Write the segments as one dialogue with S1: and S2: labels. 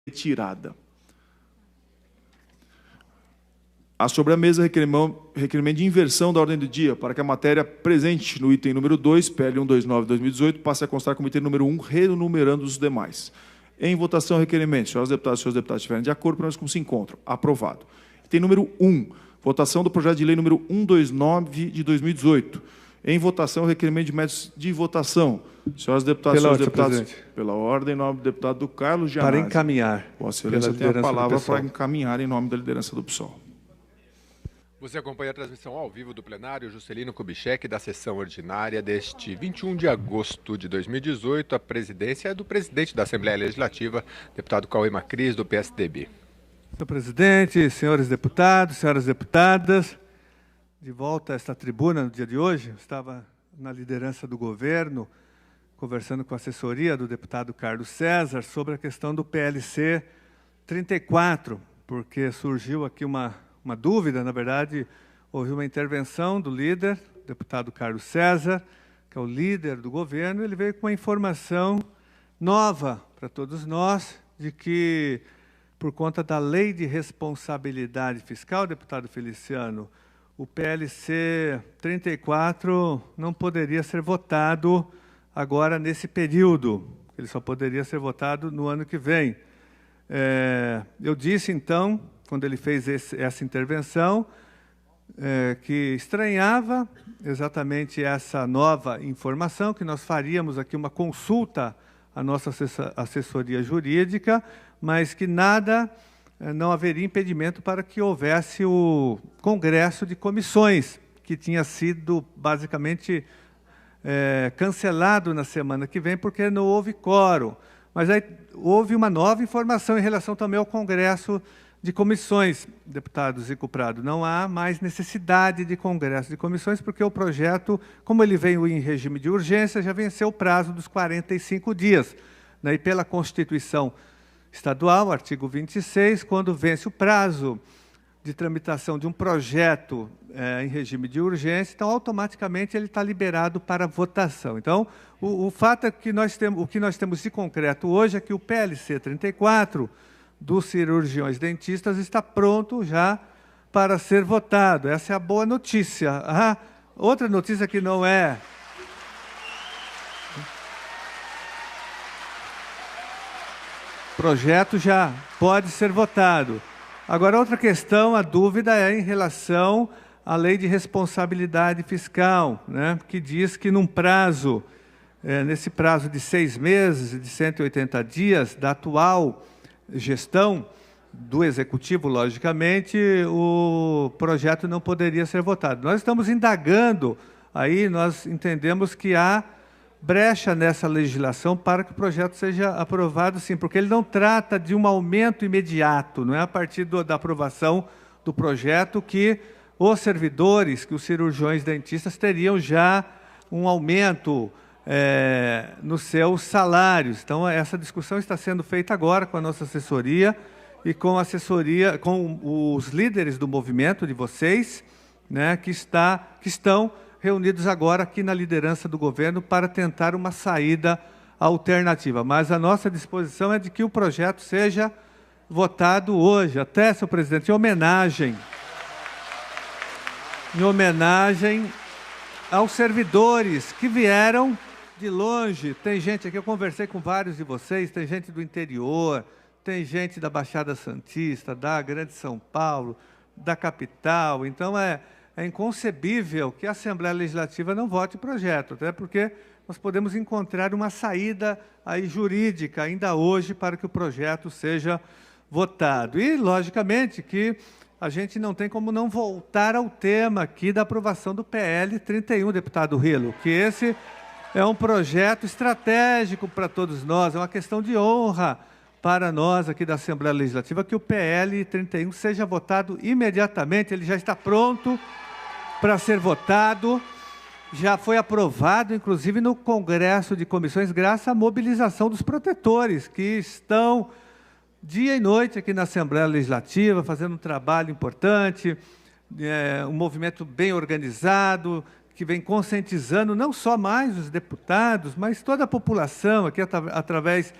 S1: retirada. Há sobre a mesa requerimento de inversão da ordem do dia para que a matéria presente no item número 2, PL 129/2018, passe a constar como item número 1, renumerando os demais. Em votação, requerimento. Senhoras deputadas e senhores deputados estiverem de acordo, pelo menos como se encontram. Aprovado. Item número 1, votação do projeto de lei número 129 de 2018. Em votação, requerimento de métodos de votação. Senhoras deputadas e senhores deputados, pela ordem, em nome do deputado Carlos Gianazzi.
S2: Para encaminhar.
S1: Vossa Excelência tem a palavra para encaminhar em nome da liderança do PSOL.
S3: Você acompanha a transmissão ao vivo do plenário Juscelino Kubitschek da sessão ordinária deste 21 de agosto de 2018. A presidência é do presidente da Assembleia Legislativa, deputado Cauê Macris, do PSDB.
S2: Senhor presidente, senhores deputados, senhoras deputadas, de volta a esta tribuna no dia de hoje, eu estava na liderança do governo, conversando com a assessoria do deputado Carlos César sobre a questão do PLC 34, porque surgiu aqui uma dúvida, na verdade, houve uma intervenção do líder, deputado Carlos César, que é o líder do governo, ele veio com uma informação nova para todos nós, de que, por conta da Lei de Responsabilidade Fiscal, deputado Feliciano, o PLC 34 não poderia ser votado agora nesse período, ele só poderia ser votado no ano que vem. Eu disse, então, quando ele fez essa intervenção, que estranhava exatamente essa nova informação, que nós faríamos aqui uma consulta à nossa assessoria jurídica, mas que não haveria impedimento para que houvesse o congresso de comissões, que tinha sido basicamente cancelado na semana que vem, porque não houve quórum. Mas aí houve uma nova informação em relação também ao congresso de comissões, deputado Zico Prado. Não há mais necessidade de congresso de comissões, porque o projeto, como ele veio em regime de urgência, já venceu o prazo dos 45 dias. E pela Constituição Estadual, artigo 26, quando vence o prazo de tramitação de um projeto em regime de urgência, então, automaticamente, ele está liberado para votação. Então, o fato é que o que nós temos de concreto hoje é que o PLC 34, dos cirurgiões dentistas, está pronto já para ser votado. Essa é a boa notícia. Outra notícia que não é... O projeto já pode ser votado. Agora, outra questão, a dúvida é em relação à Lei de Responsabilidade Fiscal, né, que diz que num prazo, nesse prazo de 6 meses e de 180 dias da atual gestão do Executivo, logicamente, o projeto não poderia ser votado. Nós estamos indagando, aí nós entendemos que há brecha nessa legislação para que o projeto seja aprovado, sim, porque ele não trata de um aumento imediato, não é a partir da aprovação do projeto que os servidores, que os cirurgiões dentistas teriam já um aumento nos seus salários. Então, essa discussão está sendo feita agora com a nossa assessoria e com os líderes do movimento de vocês, né, que estão reunidos agora aqui na liderança do governo para tentar uma saída alternativa. Mas a nossa disposição é de que o projeto seja votado hoje, até, senhor presidente, em homenagem aos servidores que vieram de longe. Tem gente aqui, eu conversei com vários de vocês, tem gente do interior, tem gente da Baixada Santista, da Grande São Paulo, da capital. Então, é inconcebível que a Assembleia Legislativa não vote o projeto, até porque nós podemos encontrar uma saída aí jurídica ainda hoje para que o projeto seja votado. E, logicamente, que a gente não tem como não voltar ao tema aqui da aprovação do PL 31, deputado Rilo, que esse é um projeto estratégico para todos nós, é uma questão de honra para nós aqui da Assembleia Legislativa que o PL 31 seja votado imediatamente. Ele já está pronto para ser votado, já foi aprovado, inclusive, no Congresso de Comissões, graças à mobilização dos protetores, que estão dia e noite aqui na Assembleia Legislativa, fazendo um trabalho importante, um movimento bem organizado, que vem conscientizando não só mais os deputados, mas toda a população aqui através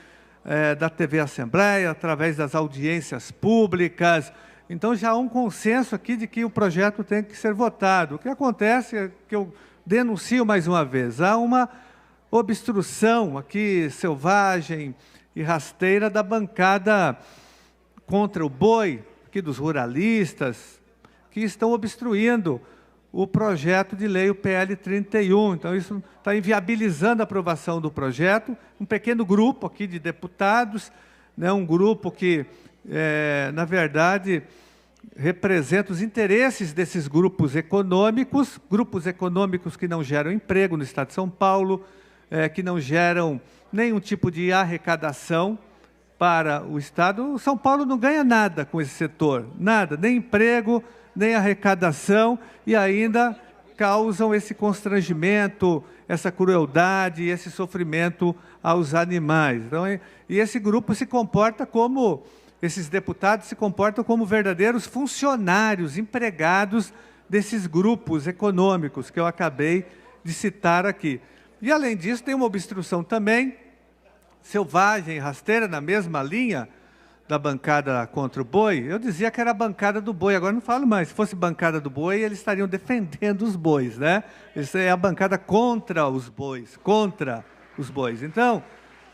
S2: da TV Assembleia, através das audiências públicas. Então, já há um consenso aqui de que o projeto tem que ser votado. O que acontece é que eu denuncio mais uma vez, há uma obstrução aqui selvagem e rasteira da bancada contra o boi, aqui dos ruralistas, que estão obstruindo o projeto de lei, o PL 31. Então, isso está inviabilizando a aprovação do projeto. Um pequeno grupo aqui de deputados, né, um grupo que, na verdade, representa os interesses desses grupos econômicos que não geram emprego no Estado de São Paulo, que não geram nenhum tipo de arrecadação para o Estado. O São Paulo não ganha nada com esse setor, nada, nem emprego, nem arrecadação, e ainda causam esse constrangimento, essa crueldade, esse sofrimento aos animais. Então, e esse grupo se comporta como, esses deputados se comportam como verdadeiros funcionários, empregados desses grupos econômicos que eu acabei de citar aqui. E, além disso, tem uma obstrução também selvagem, rasteira, na mesma linha da bancada contra o boi. Eu dizia que era a bancada do boi, agora não falo mais. Se fosse bancada do boi, eles estariam defendendo os bois, né? Isso é a bancada contra os bois, Então,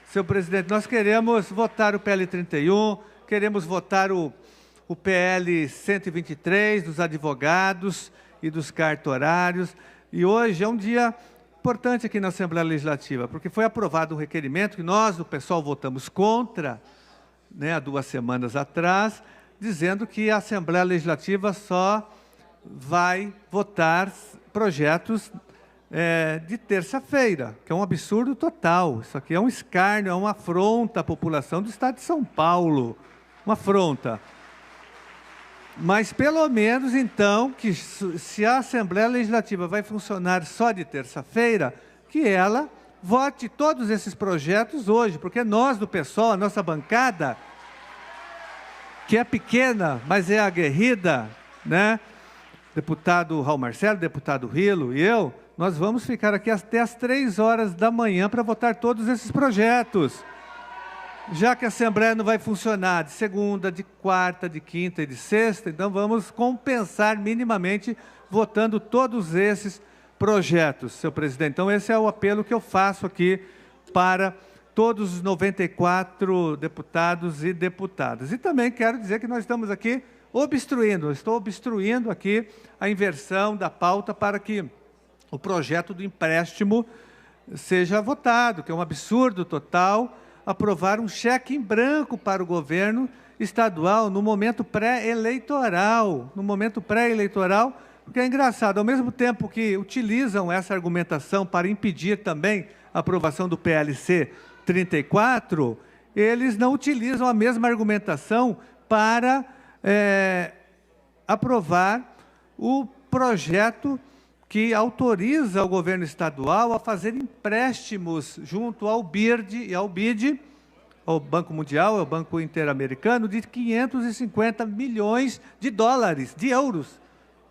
S2: senhor presidente, nós queremos votar o PL 31, queremos votar o PL 123 dos advogados e dos cartorários. E hoje é um dia importante aqui na Assembleia Legislativa, porque foi aprovado um requerimento que nós, do PSOL, votamos contra, né, há 2 semanas atrás, dizendo que a Assembleia Legislativa só vai votar projetos de terça-feira, que é um absurdo total. Isso aqui é um escárnio, é uma afronta à população do Estado de São Paulo, uma afronta. Mas, pelo menos, então, que se a Assembleia Legislativa vai funcionar só de terça-feira, que ela vote todos esses projetos hoje, porque nós do PSOL, a nossa bancada, que é pequena, mas é aguerrida, né? Deputado Raul Marcelo, deputado Rilo e eu, nós vamos ficar aqui até às 3 horas da manhã para votar todos esses projetos. Já que a Assembleia não vai funcionar de segunda, de quarta, de quinta e de sexta, então vamos compensar minimamente votando todos esses projetos, senhor presidente. Então, esse é o apelo que eu faço aqui para todos os 94 deputados e deputadas. E também quero dizer que nós estamos aqui obstruindo, estou obstruindo aqui a inversão da pauta para que o projeto do empréstimo seja votado, que é um absurdo total, aprovar um cheque em branco para o governo estadual no momento pré-eleitoral, porque é engraçado, ao mesmo tempo que utilizam essa argumentação para impedir também a aprovação do PLC 34, eles não utilizam a mesma argumentação para aprovar o projeto que autoriza o governo estadual a fazer empréstimos junto ao BIRD e ao BID, ao Banco Mundial, ao Banco Interamericano, de 550 milhões de dólares, de euros,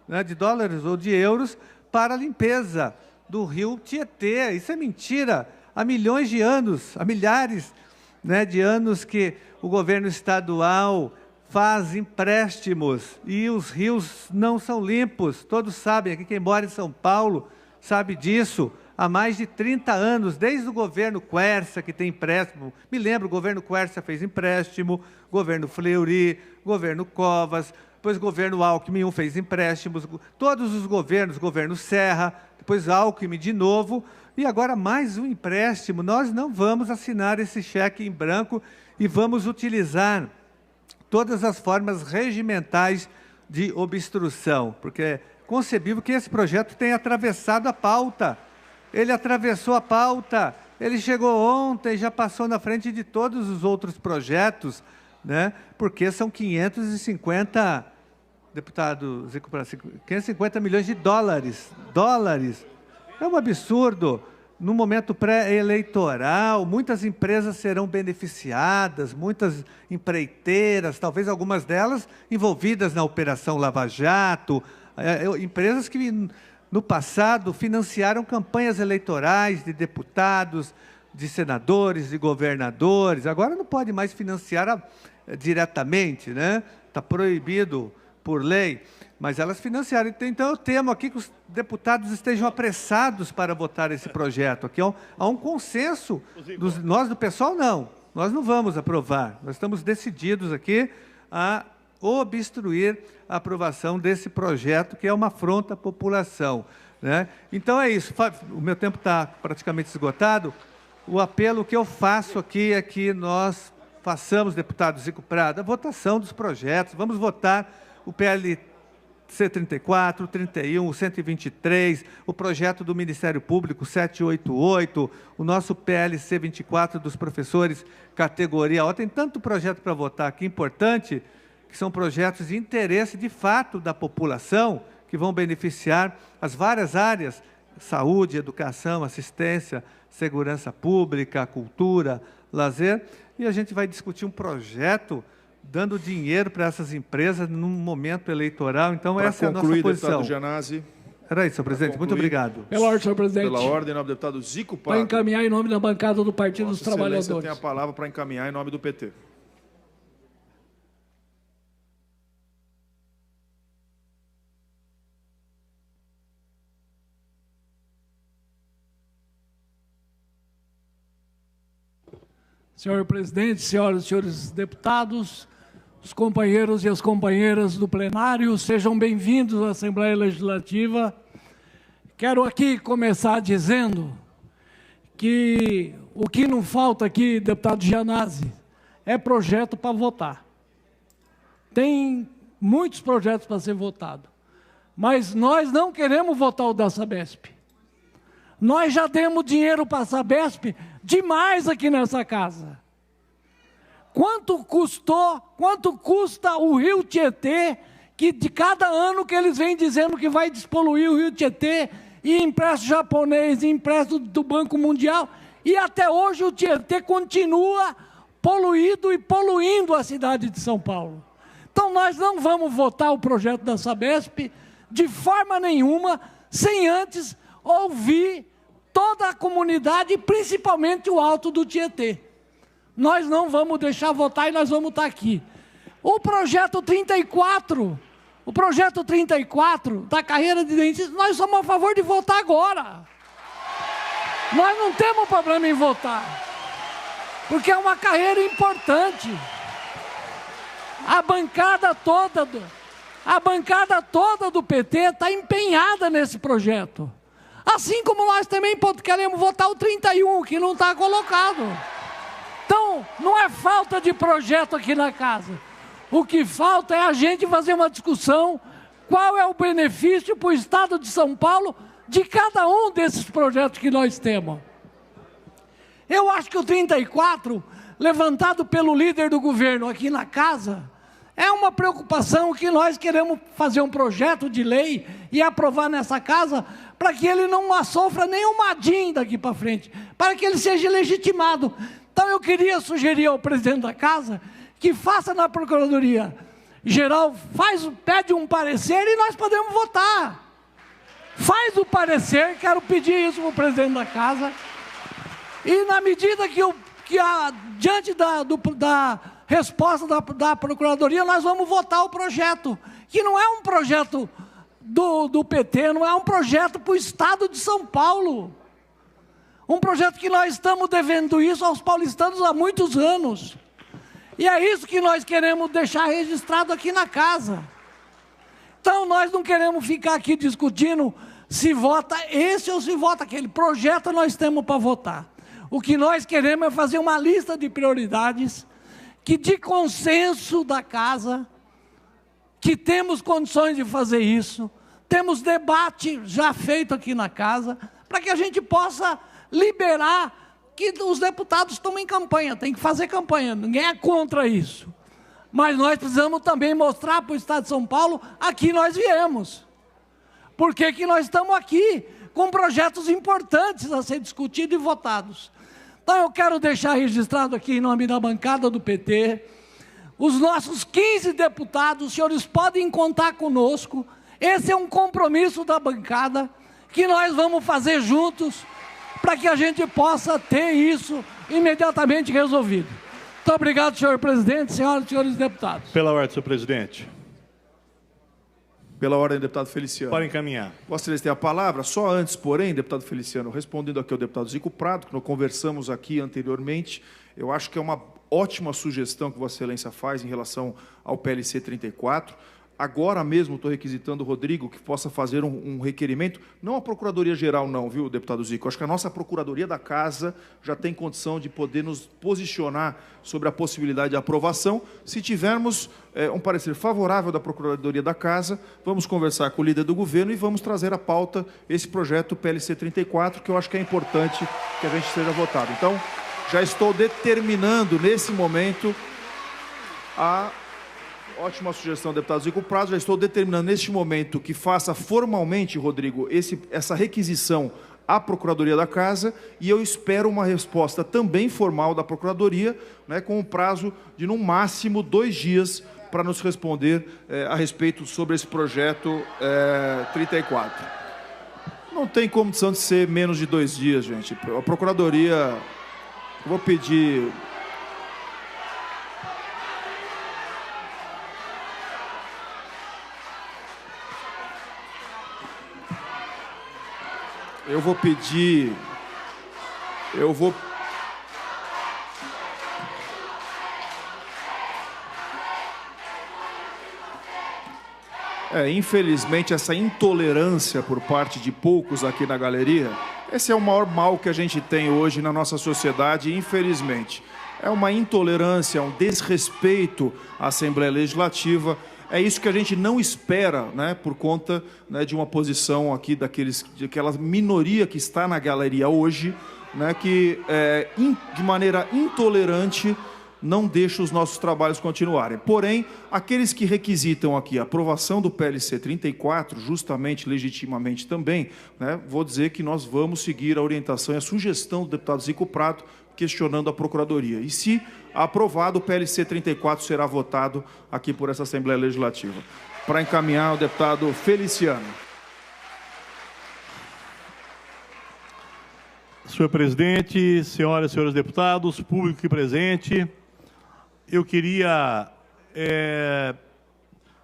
S2: né, de dólares ou de euros, para a limpeza do rio Tietê. Isso é mentira. Há milhões de anos, há milhares, né, de anos que o governo estadual faz empréstimos e os rios não são limpos. Todos sabem, aqui quem mora em São Paulo sabe disso. Há mais de 30 anos, desde o governo Quercia, que tem empréstimo. Me lembro, o governo Quercia fez empréstimo, governo Fleury, governo Covas, depois o governo Alckmin fez empréstimos, todos os governos, governo Serra, depois Alckmin de novo, e agora mais um empréstimo. Nós não vamos assinar esse cheque em branco e vamos utilizar todas as formas regimentais de obstrução, porque é concebível que esse projeto tenha atravessado a pauta. Ele atravessou a pauta, ele chegou ontem, já passou na frente de todos os outros projetos, né? Porque são 550, deputado Zico, 550 milhões de dólares. É um absurdo. No momento pré-eleitoral, muitas empresas serão beneficiadas, muitas empreiteiras, talvez algumas delas envolvidas na Operação Lava Jato, empresas que no passado financiaram campanhas eleitorais de deputados, de senadores, de governadores. Agora não pode mais financiar diretamente, né? Está proibido por lei, mas elas financiaram. Então eu temo aqui que os deputados estejam apressados para votar esse projeto. Aqui há um consenso, nós do pessoal não, nós não vamos aprovar. Nós estamos decididos aqui a obstruir a aprovação desse projeto, que é uma afronta à população, né? Então é isso, o meu tempo está praticamente esgotado. O apelo que eu faço aqui é que nós façamos, deputado Zico Prado, a votação dos projetos. Vamos votar o PLC 34, 31, 123, o projeto do Ministério Público 788, o nosso PLC 24 dos professores categoria O. Tem tanto projeto para votar aqui importante, que são projetos de interesse de fato da população, que vão beneficiar as várias áreas: saúde, educação, assistência, segurança pública, cultura, lazer. E a gente vai discutir um projeto dando dinheiro para essas empresas num momento eleitoral. Então, essa é a nossa posição.
S1: Deputado Gianazzi.
S2: Era isso, senhor presidente. Muito obrigado.
S4: Pela ordem, senhor presidente.
S1: Pela ordem, em nome do deputado Zico Prado.
S4: Para encaminhar em nome da bancada do Partido dos Trabalhadores.
S1: Você tem a palavra para encaminhar em nome do PT.
S4: Senhor presidente, senhoras e senhores deputados, os companheiros e as companheiras do plenário, sejam bem-vindos à Assembleia Legislativa. Quero aqui começar dizendo que o que não falta aqui, deputado Gianazzi, é projeto para votar. Tem muitos projetos para ser votado, mas nós não queremos votar o da Sabesp. Nós já demos dinheiro para a Sabesp demais aqui nessa casa. Quanto custa o Rio Tietê, que de cada ano que eles vêm dizendo que vai despoluir o Rio Tietê, e empréstimo japonês, e empréstimo do Banco Mundial, e até hoje o Tietê continua poluído e poluindo a cidade de São Paulo. Então nós não vamos votar o projeto da Sabesp de forma nenhuma, sem antes ouvir toda a comunidade, principalmente o Alto do Tietê. Nós não vamos deixar votar e nós vamos estar aqui. O projeto 34 da carreira de dentista, nós somos a favor de votar agora. Nós não temos problema em votar, porque é uma carreira importante. A bancada toda do PT está empenhada nesse projeto. Assim como nós também queremos votar o 31, que não está colocado. Então, não é falta de projeto aqui na casa. O que falta é a gente fazer uma discussão qual é o benefício para o Estado de São Paulo de cada um desses projetos que nós temos. Eu acho que o 34, levantado pelo líder do governo aqui na casa, é uma preocupação que nós queremos fazer um projeto de lei e aprovar nessa casa para que ele não sofra nenhuma DIN daqui para frente, para que ele seja legitimado. Então eu queria sugerir ao presidente da casa que faça na Procuradoria Geral, pede um parecer e nós podemos votar. Faz o parecer, quero pedir isso para o presidente da casa, e na medida diante da resposta da Procuradoria, nós vamos votar o projeto, que não é um projeto do PT, não é um projeto para o Estado de São Paulo. Um projeto que nós estamos devendo isso aos paulistanos há muitos anos. E é isso que nós queremos deixar registrado aqui na casa. Então, nós não queremos ficar aqui discutindo se vota esse ou se vota aquele. Projeto nós temos para votar. O que nós queremos é fazer uma lista de prioridades que, de consenso da casa, que temos condições de fazer isso, temos debate já feito aqui na casa, para que a gente possa liberar que os deputados estão em campanha, tem que fazer campanha, ninguém é contra isso. Mas nós precisamos também mostrar para o Estado de São Paulo, aqui nós viemos. Por que nós estamos aqui, com projetos importantes a ser discutidos e votados. Então eu quero deixar registrado aqui em nome da bancada do PT, os nossos 15 deputados, os senhores podem contar conosco, esse é um compromisso da bancada, que nós vamos fazer juntos, para que a gente possa ter isso imediatamente resolvido. Muito obrigado, senhor presidente, senhoras e senhores deputados.
S5: Pela ordem, senhor presidente.
S1: Pela ordem, deputado Feliciano.
S5: Para encaminhar.
S1: Vossa Excelência tem a palavra. Só antes, porém, deputado Feliciano, respondendo aqui ao deputado Zico Prado, que nós conversamos aqui anteriormente, eu acho que é uma ótima sugestão que Vossa Excelência faz em relação ao PLC 34. Agora mesmo estou requisitando o Rodrigo que possa fazer um requerimento, não a Procuradoria-Geral não, viu, deputado Zico? Acho que a nossa Procuradoria da Casa já tem condição de poder nos posicionar sobre a possibilidade de aprovação. Se tivermos um parecer favorável da Procuradoria da Casa, vamos conversar com o líder do governo e vamos trazer à pauta esse projeto PLC 34, que eu acho que é importante que a gente seja votado. Então, já estou determinando nesse momento a... Ótima sugestão, deputado Zico Prado. Já estou determinando neste momento que faça formalmente, Rodrigo, essa requisição à Procuradoria da Casa e eu espero uma resposta também formal da Procuradoria, né, com um prazo de, no máximo, 2 dias para nos responder a respeito sobre esse projeto 34. Não tem condição de ser menos de 2 dias, gente. A Procuradoria... Eu vou pedir... Eu vou pedir... Infelizmente, essa intolerância por parte de poucos aqui na galeria, esse é o maior mal que a gente tem hoje na nossa sociedade, infelizmente. É uma intolerância, um desrespeito à Assembleia Legislativa. É isso que a gente não espera, né, por conta, né, de uma posição aqui daquela minoria que está na galeria hoje, né, que de maneira intolerante não deixa os nossos trabalhos continuarem. Porém, aqueles que requisitam aqui a aprovação do PLC 34, justamente, legitimamente também, né, vou dizer que nós vamos seguir a orientação e a sugestão do deputado Zico Prado, questionando a Procuradoria. E se aprovado, o PLC 34 será votado aqui por essa Assembleia Legislativa. Para encaminhar o deputado Feliciano.
S5: Senhor presidente, senhoras e senhores deputados, público aqui presente, eu queria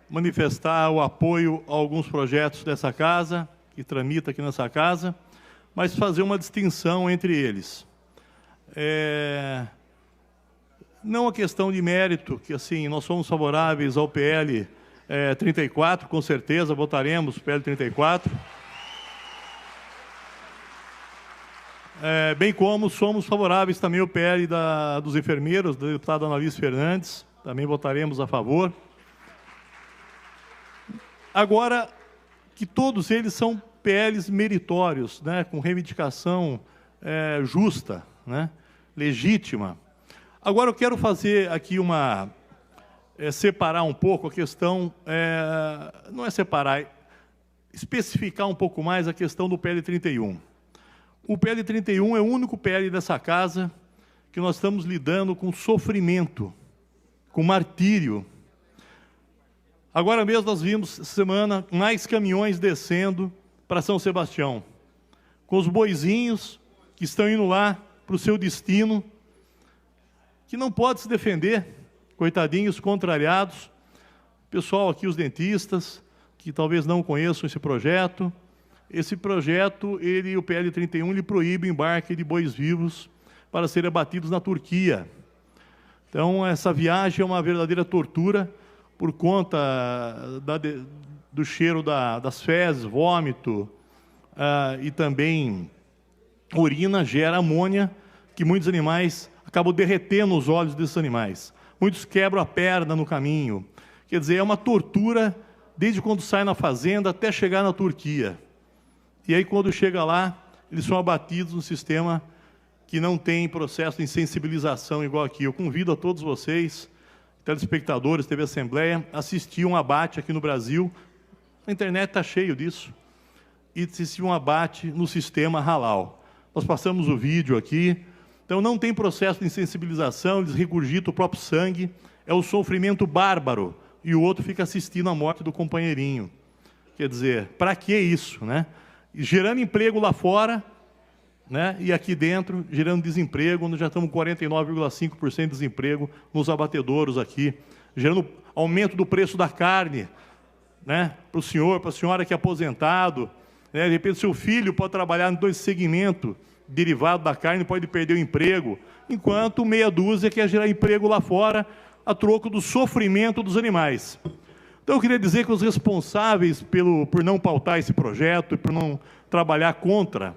S5: manifestar o apoio a alguns projetos dessa casa, que tramita aqui nessa casa, mas fazer uma distinção entre eles. Não a questão de mérito, que assim, nós somos favoráveis ao PL 34, com certeza votaremos o PL 34, bem como somos favoráveis também ao PL dos enfermeiros, do deputado Analice Fernandes, também votaremos a favor. Agora, que todos eles são PLs meritórios, né, com reivindicação justa, né, legítima. Agora eu quero fazer aqui separar um pouco a questão, não é separar, especificar um pouco mais a questão do PL 31. O PL 31 é o único PL dessa casa que nós estamos lidando com sofrimento, com martírio. Agora mesmo nós vimos, essa semana, mais caminhões descendo para São Sebastião, com os boizinhos que estão indo lá para o seu destino, que não pode se defender, coitadinhos, contrariados. Pessoal aqui, os dentistas, que talvez não conheçam esse projeto, o PL 31, ele proíbe o embarque de bois vivos para serem abatidos na Turquia. Então, essa viagem é uma verdadeira tortura por conta do cheiro das fezes, vômito e também urina, gera amônia, que muitos animais acabam derretendo os olhos desses animais. Muitos quebram a perna no caminho. Quer dizer, é uma tortura desde quando sai na fazenda até chegar na Turquia. E aí, quando chega lá, eles são abatidos no sistema que não tem processo de sensibilização igual aqui. Eu convido a todos vocês, telespectadores, TV Assembleia, a assistir um abate aqui no Brasil. A internet está cheio disso. E assistir um abate no sistema halal. Nós passamos o vídeo aqui. Então, não tem processo de sensibilização, eles regurgitam o próprio sangue. É um sofrimento bárbaro. E o outro fica assistindo a morte do companheirinho. Quer dizer, para que isso, né? Gerando emprego lá fora, né? E aqui dentro, gerando desemprego, nós já estamos com 49,5% de desemprego nos abatedouros aqui, gerando aumento do preço da carne, né? Para o senhor, para a senhora que é aposentado, né? De repente seu filho pode trabalhar em 2 segmentos derivados da carne, pode perder o emprego, enquanto meia dúzia quer gerar emprego lá fora a troco do sofrimento dos animais. Então eu queria dizer que os responsáveis por não pautar esse projeto e por não trabalhar contra,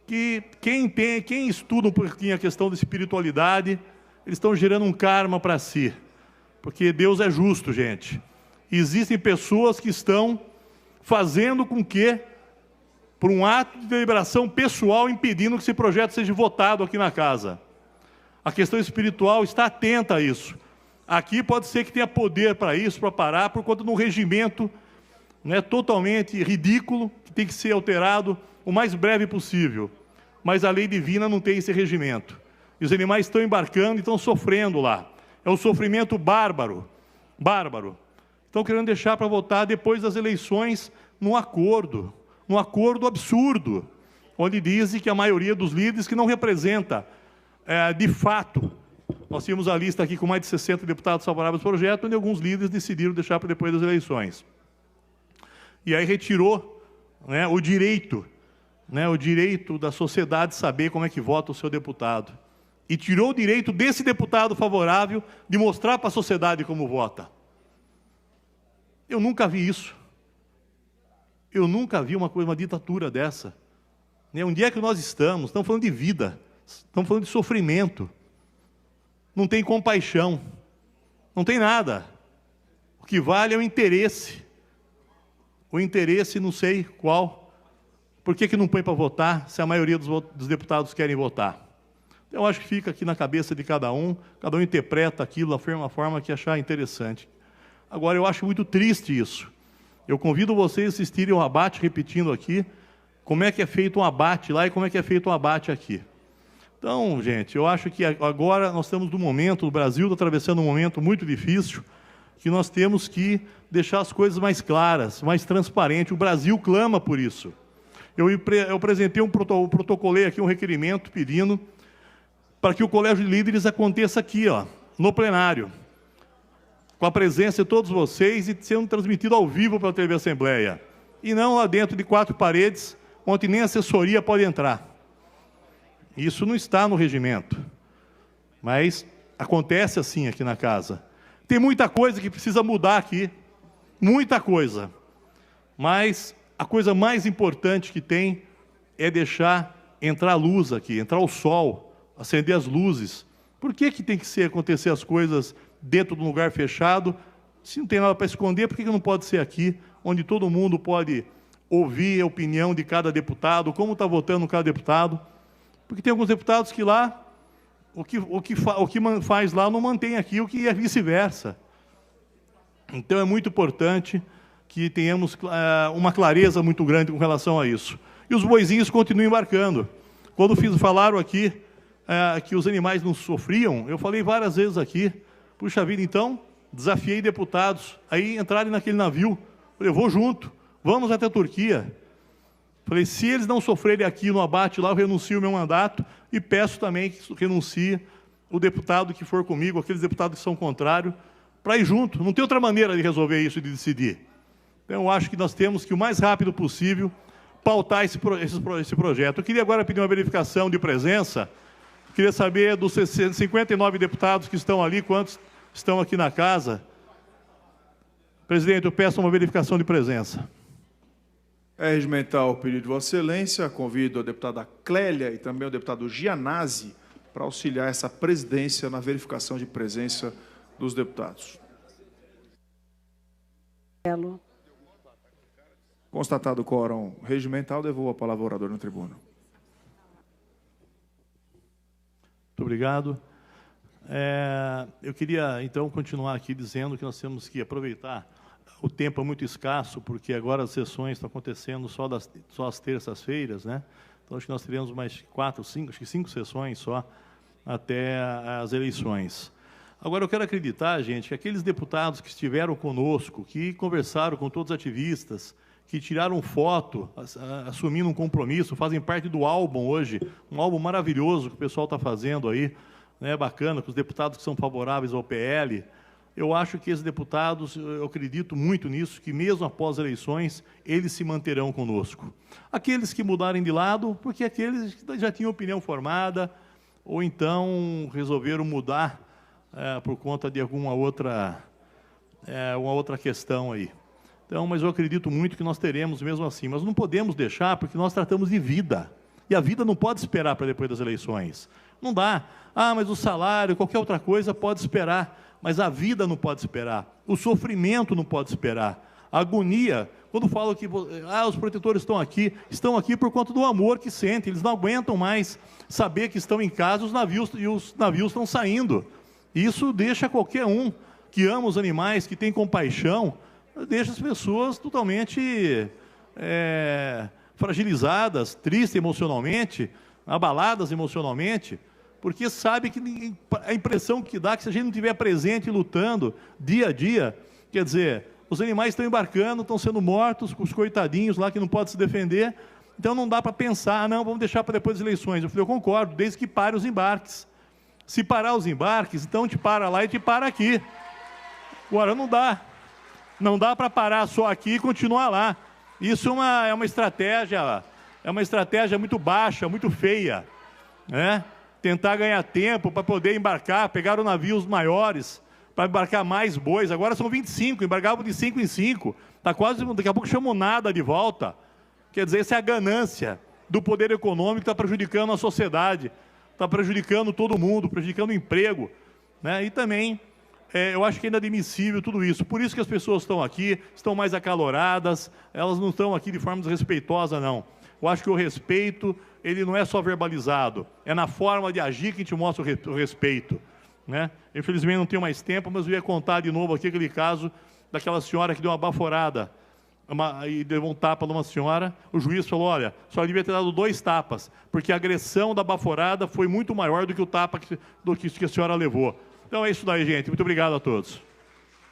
S5: que quem estuda um pouquinho a questão da espiritualidade, eles estão gerando um karma para si, porque Deus é justo, gente. Existem pessoas que estão fazendo com que, por um ato de deliberação pessoal, impedindo que esse projeto seja votado aqui na casa. A questão espiritual está atenta a isso. Aqui pode ser que tenha poder para isso, para parar, por conta de um regimento, né, totalmente ridículo, que tem que ser alterado o mais breve possível. Mas a lei divina não tem esse regimento. E os animais estão embarcando e estão sofrendo lá. É um sofrimento bárbaro. Bárbaro. Estão querendo deixar para votar depois das eleições num acordo absurdo, onde dizem que a maioria dos líderes que não representa, de fato, nós tínhamos a lista aqui com mais de 60 deputados favoráveis ao projeto, onde alguns líderes decidiram deixar para depois das eleições. E aí retirou, né, o direito da sociedade saber como é que vota o seu deputado. E tirou o direito desse deputado favorável de mostrar para a sociedade como vota. Eu nunca vi isso. Eu nunca vi uma ditadura dessa. Onde é que nós estamos? Estamos falando de vida, estamos falando de sofrimento. Não tem compaixão, não tem nada. O que vale é o interesse. O interesse não sei qual. Por que não põe para votar se a maioria dos deputados querem votar? Eu acho que fica aqui na cabeça de cada um interpreta aquilo da forma que achar interessante. Agora, eu acho muito triste isso. Eu convido vocês a assistirem ao abate, repetindo aqui, como é que é feito um abate lá e como é que é feito um abate aqui. Então, gente, eu acho que agora nós estamos num momento, o Brasil está atravessando um momento muito difícil, que nós temos que deixar as coisas mais claras, mais transparentes. O Brasil clama por isso. Eu apresentei protocolei aqui um requerimento pedindo para que o Colégio de Líderes aconteça aqui, no plenário, com a presença de todos vocês e sendo transmitido ao vivo pela TV Assembleia. E não lá dentro de 4 paredes, onde nem assessoria pode entrar. Isso não está no regimento, mas acontece assim aqui na casa. Tem muita coisa que precisa mudar aqui, muita coisa. Mas a coisa mais importante que tem é deixar entrar a luz aqui, entrar o sol, acender as luzes. Por que tem que acontecer as coisas dentro de um lugar fechado? Se não tem nada para esconder, por que não pode ser aqui, onde todo mundo pode ouvir a opinião de cada deputado, como está votando cada deputado? Porque tem alguns deputados que lá, o que faz lá não mantém aqui, o que é vice-versa. Então é muito importante que tenhamos uma clareza muito grande com relação a isso. E os boizinhos continuam embarcando. Quando falaram aqui que os animais não sofriam, eu falei várias vezes aqui, puxa vida, então, desafiei deputados a entrarem naquele navio. Falei, eu vou junto, vamos até a Turquia. Falei, se eles não sofrerem aqui no abate lá, eu renuncio o meu mandato e peço também que renuncie o deputado que for comigo, aqueles deputados que são contrários, para ir junto. Não tem outra maneira de resolver isso e de decidir. Então, eu acho que nós temos que, o mais rápido possível, pautar esse projeto. Eu queria agora pedir uma verificação de presença. Queria saber dos 59 deputados que estão ali, quantos estão aqui na casa. Presidente, eu peço uma verificação de presença.
S1: É regimental o pedido de Vossa Excelência. Convido a deputada Clélia e também o deputado Gianazzi para auxiliar essa presidência na verificação de presença dos deputados. Constatado o quórum regimental, devolvo a palavra ao orador no tribuno.
S5: Muito obrigado. Eu queria, então, continuar aqui dizendo que nós temos que aproveitar. O tempo é muito escasso, porque agora as sessões estão acontecendo só às terças-feiras, né? Então, acho que nós teremos mais 4, 5, acho que 5 sessões só até as eleições. Agora, eu quero acreditar, gente, que aqueles deputados que estiveram conosco, que conversaram com todos os ativistas, que tiraram foto, assumindo um compromisso, fazem parte do álbum hoje, um álbum maravilhoso que o pessoal está fazendo aí, né, bacana, com os deputados que são favoráveis ao PL. Eu acho que esses deputados, eu acredito muito nisso, que mesmo após as eleições, eles se manterão conosco. Aqueles que mudarem de lado, porque aqueles já tinham opinião formada, ou então resolveram mudar por conta de alguma outra, uma outra questão aí. Então, mas eu acredito muito que nós teremos mesmo assim. Mas não podemos deixar, porque nós tratamos de vida. E a vida não pode esperar para depois das eleições. Não dá. Ah, mas o salário, qualquer outra coisa pode esperar. Mas a vida não pode esperar. O sofrimento não pode esperar. A agonia, quando falam que os protetores estão aqui por conta do amor que sentem. Eles não aguentam mais saber que estão em casa e os navios estão saindo. Isso deixa qualquer um que ama os animais, que tem compaixão, deixa as pessoas totalmente fragilizadas, tristes emocionalmente, abaladas emocionalmente, porque sabe que a impressão que dá é que se a gente não estiver presente lutando dia a dia, quer dizer, os animais estão embarcando, estão sendo mortos, os coitadinhos lá que não podem se defender, então não dá para pensar, não, vamos deixar para depois das eleições. Eu falei, eu concordo, desde que pare os embarques. Se parar os embarques, então te para lá e te para aqui. Agora não dá. Não dá para parar só aqui e continuar lá. Isso é uma estratégia muito baixa, muito feia, né? Tentar ganhar tempo para poder embarcar, pegaram navios maiores para embarcar mais bois. Agora são 25, embarcavam de 5 em 5. Tá quase, daqui a pouco chamam nada de volta. Quer dizer, essa é a ganância do poder econômico que está prejudicando a sociedade, está prejudicando todo mundo, prejudicando o emprego, né? E também eu acho que é inadmissível tudo isso. Por isso que as pessoas estão aqui, estão mais acaloradas, elas não estão aqui de forma desrespeitosa, não. Eu acho que o respeito, ele não é só verbalizado, é na forma de agir que a gente mostra o respeito, né? Infelizmente não tenho mais tempo, mas eu ia contar de novo aqui aquele caso daquela senhora que deu uma baforada e deu um tapa numa senhora. O juiz falou, olha, a senhora devia ter dado 2 tapas, porque a agressão da baforada foi muito maior do que o tapa que a senhora levou. Então é isso daí, gente. Muito obrigado a todos.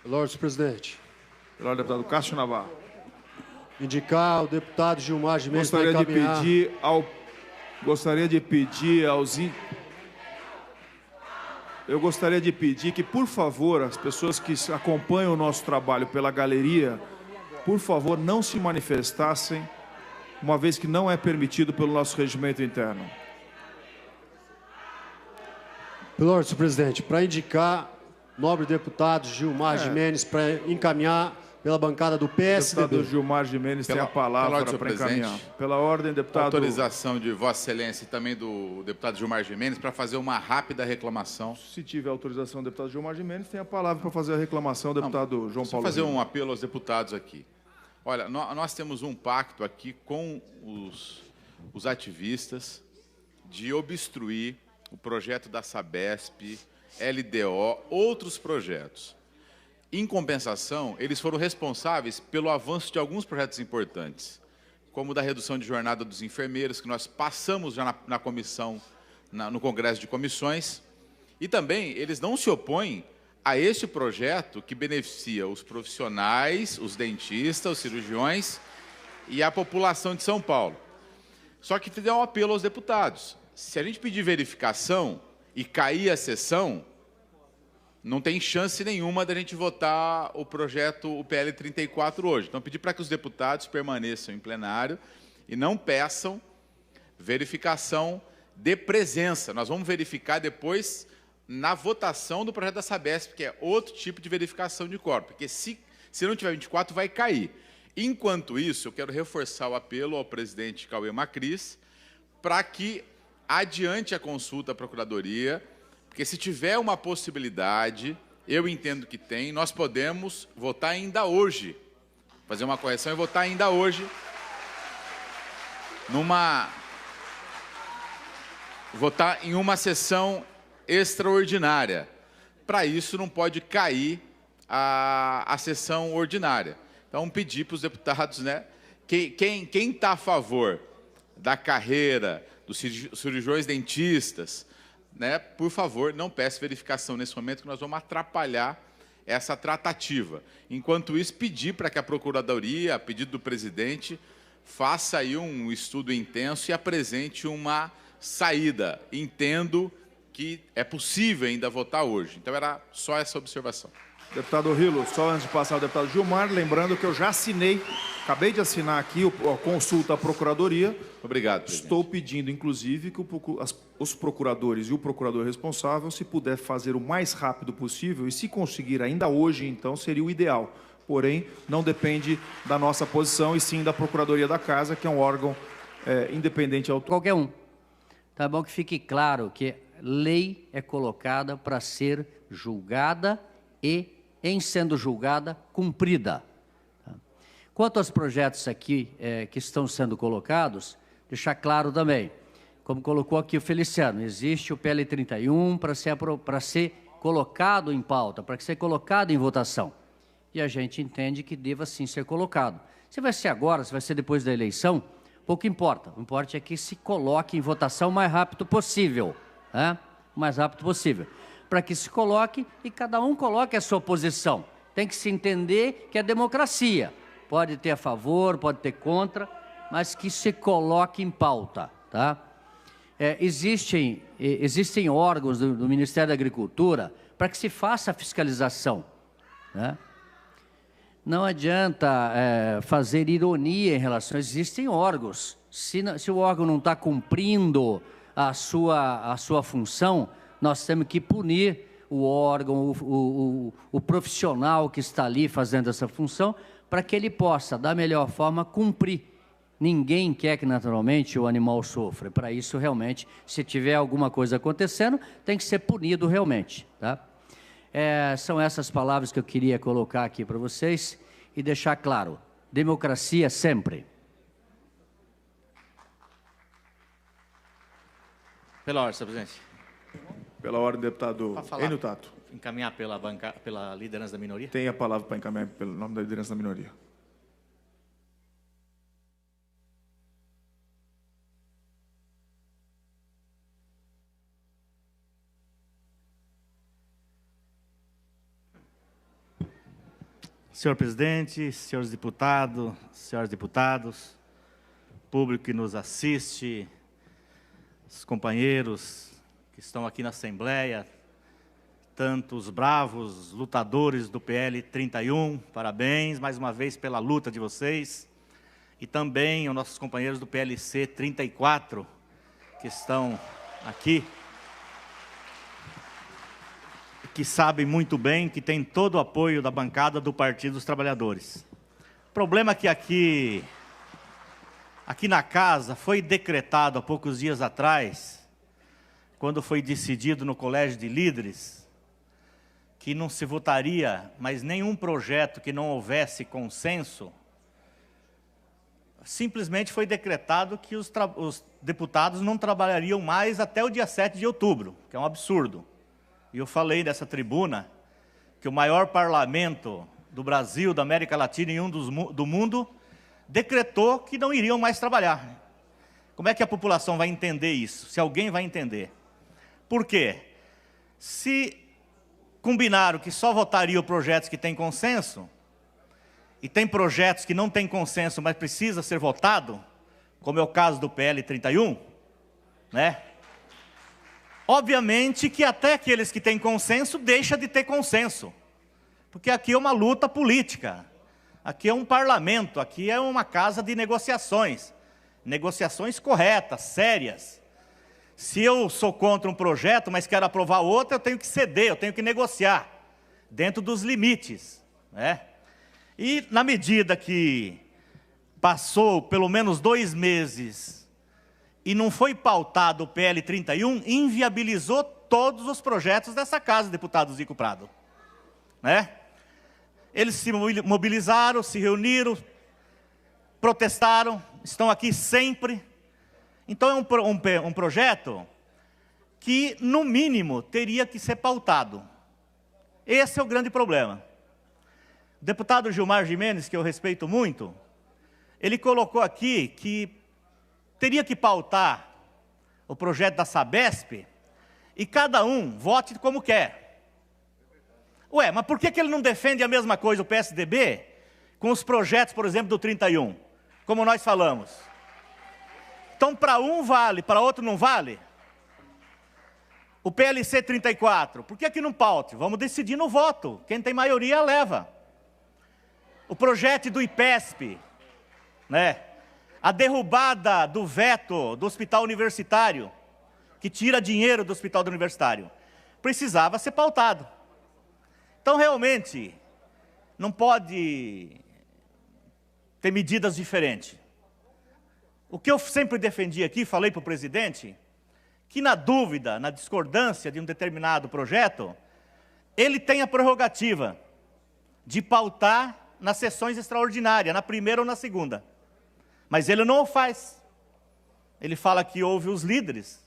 S6: Pela ordem, senhor presidente.
S1: Pela ordem, deputado Cássio Navarro.
S6: Indicar o deputado Gilmar de Mendes
S1: Gostaria de pedir que, por favor, as pessoas que acompanham o nosso trabalho pela galeria, por favor, não se manifestassem, uma vez que não é permitido pelo nosso regimento interno.
S6: Pela ordem, senhor presidente, para indicar nobre deputado Gilmar Gimenez para encaminhar pela bancada do PSDB.
S1: O deputado Gilmar Gimenez tem a palavra para encaminhar. Pela ordem, deputado...
S7: Autorização de Vossa Excelência e também do deputado Gilmar Gimenez para fazer uma rápida reclamação.
S1: Se tiver autorização do deputado Gilmar Gimenez, tem a palavra para fazer a reclamação, deputado João Paulo.
S7: Fazer um apelo aos deputados aqui. Olha, nós temos um pacto aqui com os ativistas de obstruir o projeto da Sabesp, LDO, outros projetos. Em compensação, eles foram responsáveis pelo avanço de alguns projetos importantes, como o da redução de jornada dos enfermeiros, que nós passamos já na comissão, no Congresso de Comissões, e também eles não se opõem a este projeto que beneficia os profissionais, os dentistas, os cirurgiões e a população de São Paulo. Só que fizeram um apelo aos deputados. Se a gente pedir verificação e cair a sessão, não tem chance nenhuma da gente votar o projeto, o PL 34 hoje. Então, pedir para que os deputados permaneçam em plenário e não peçam verificação de presença. Nós vamos verificar depois na votação do projeto da Sabesp, que é outro tipo de verificação de quórum, porque se não tiver 24, vai cair. Enquanto isso, eu quero reforçar o apelo ao presidente Cauê Macris para que adiante a consulta à Procuradoria, porque se tiver uma possibilidade, eu entendo que tem, nós podemos votar ainda hoje, fazer uma correção e votar ainda hoje, votar em uma sessão extraordinária. Para isso, não pode cair a sessão ordinária. Então, pedir para os deputados, né, quem está a favor da carreira dos cirurgiões dentistas, né, por favor, não peça verificação nesse momento, que nós vamos atrapalhar essa tratativa. Enquanto isso, pedir para que a Procuradoria, a pedido do presidente, faça aí um estudo intenso e apresente uma saída. Entendo que é possível ainda votar hoje. Então, era só essa observação.
S1: Deputado Rilo, só antes de passar ao deputado Gilmar, lembrando que eu já assinei, acabei de assinar aqui a consulta à Procuradoria.
S7: Obrigado, presidente.
S1: Estou pedindo, inclusive, que os procuradores e o procurador responsável, se puder fazer o mais rápido possível, e se conseguir ainda hoje, então, seria o ideal. Porém, não depende da nossa posição, e sim da Procuradoria da Casa, que é um órgão independente e autônomo.
S8: Qualquer um. Tá bom que fique claro que lei é colocada para ser julgada e, em sendo julgada, cumprida. Quanto aos projetos aqui que estão sendo colocados, deixar claro também, como colocou aqui o Feliciano, existe o PL 31 para ser colocado em pauta, para ser colocado em votação. E a gente entende que deva sim ser colocado. Se vai ser agora, se vai ser depois da eleição, pouco importa. O importante é que se coloque em votação o mais rápido possível. O mais rápido possível. Para que se coloque e cada um coloque a sua posição. Tem que se entender que é democracia. Pode ter a favor, pode ter contra, mas que se coloque em pauta. Tá? Existem órgãos do Ministério da Agricultura para que se faça a fiscalização. Né? Não adianta fazer ironia em relação... Existem órgãos. Se o órgão não está cumprindo a sua função, nós temos que punir o órgão, o profissional que está ali fazendo essa função, para que ele possa, da melhor forma, cumprir. Ninguém quer que, naturalmente, o animal sofra. Para isso, realmente, se tiver alguma coisa acontecendo, tem que ser punido realmente. Tá? São essas palavras que eu queria colocar aqui para vocês e deixar claro. Democracia sempre.
S9: Pela ordem, senhor presidente.
S1: Pela ordem, deputado Enio Tato.
S9: Encaminhar pela liderança da minoria?
S1: Tem a palavra para encaminhar pelo nome da liderança da minoria.
S9: Senhor presidente, senhores deputados, senhoras deputados, público que nos assiste, os companheiros que estão aqui na Assembleia, tanto os bravos lutadores do PL 31, parabéns mais uma vez pela luta de vocês, e também os nossos companheiros do PLC 34, que estão aqui, que sabem muito bem que tem todo o apoio da bancada do Partido dos Trabalhadores. O problema é que aqui na casa foi decretado há poucos dias atrás, quando foi decidido no Colégio de Líderes, que não se votaria mais nenhum projeto que não houvesse consenso. Simplesmente foi decretado que os deputados não trabalhariam mais até o dia 7 de outubro, que é um absurdo. E eu falei dessa tribuna que o maior parlamento do Brasil, da América Latina e do mundo, decretou que não iriam mais trabalhar. Como é que a população vai entender isso? Se alguém vai entender. Por quê? Se combinaram que só votariam projetos que têm consenso, e tem projetos que não têm consenso, mas precisa ser votado, como é o caso do PL 31, né? Obviamente que até aqueles que têm consenso, deixa de ter consenso. Porque aqui é uma luta política. Aqui é um parlamento, aqui é uma casa de negociações. Negociações corretas, sérias. Se eu sou contra um projeto, mas quero aprovar outro, eu tenho que ceder, eu tenho que negociar, dentro dos limites, né? E na medida que passou pelo menos 2 meses e não foi pautado o PL 31, inviabilizou todos os projetos dessa casa, deputado Zico Prado, né? Eles se mobilizaram, se reuniram, protestaram, estão aqui sempre. Então é um projeto que, no mínimo, teria que ser pautado. Esse é o grande problema. O deputado Gilmar Gimenez, que eu respeito muito, ele colocou aqui que teria que pautar o projeto da Sabesp e cada um vote como quer. Ué, mas por que ele não defende a mesma coisa, o PSDB, com os projetos, por exemplo, do 31, como nós falamos? Então, para um vale, para outro não vale? O PLC 34, por que não paute? Vamos decidir no voto, quem tem maioria leva. O projeto do IPESP, né? A derrubada do veto do hospital universitário, que tira dinheiro do hospital universitário, precisava ser pautado. Então, realmente, não pode ter medidas diferentes. O que eu sempre defendi aqui, falei para o presidente, que na dúvida, na discordância de um determinado projeto, ele tem a prerrogativa de pautar nas sessões extraordinárias, na primeira ou na segunda. Mas ele não o faz. Ele fala que houve os líderes,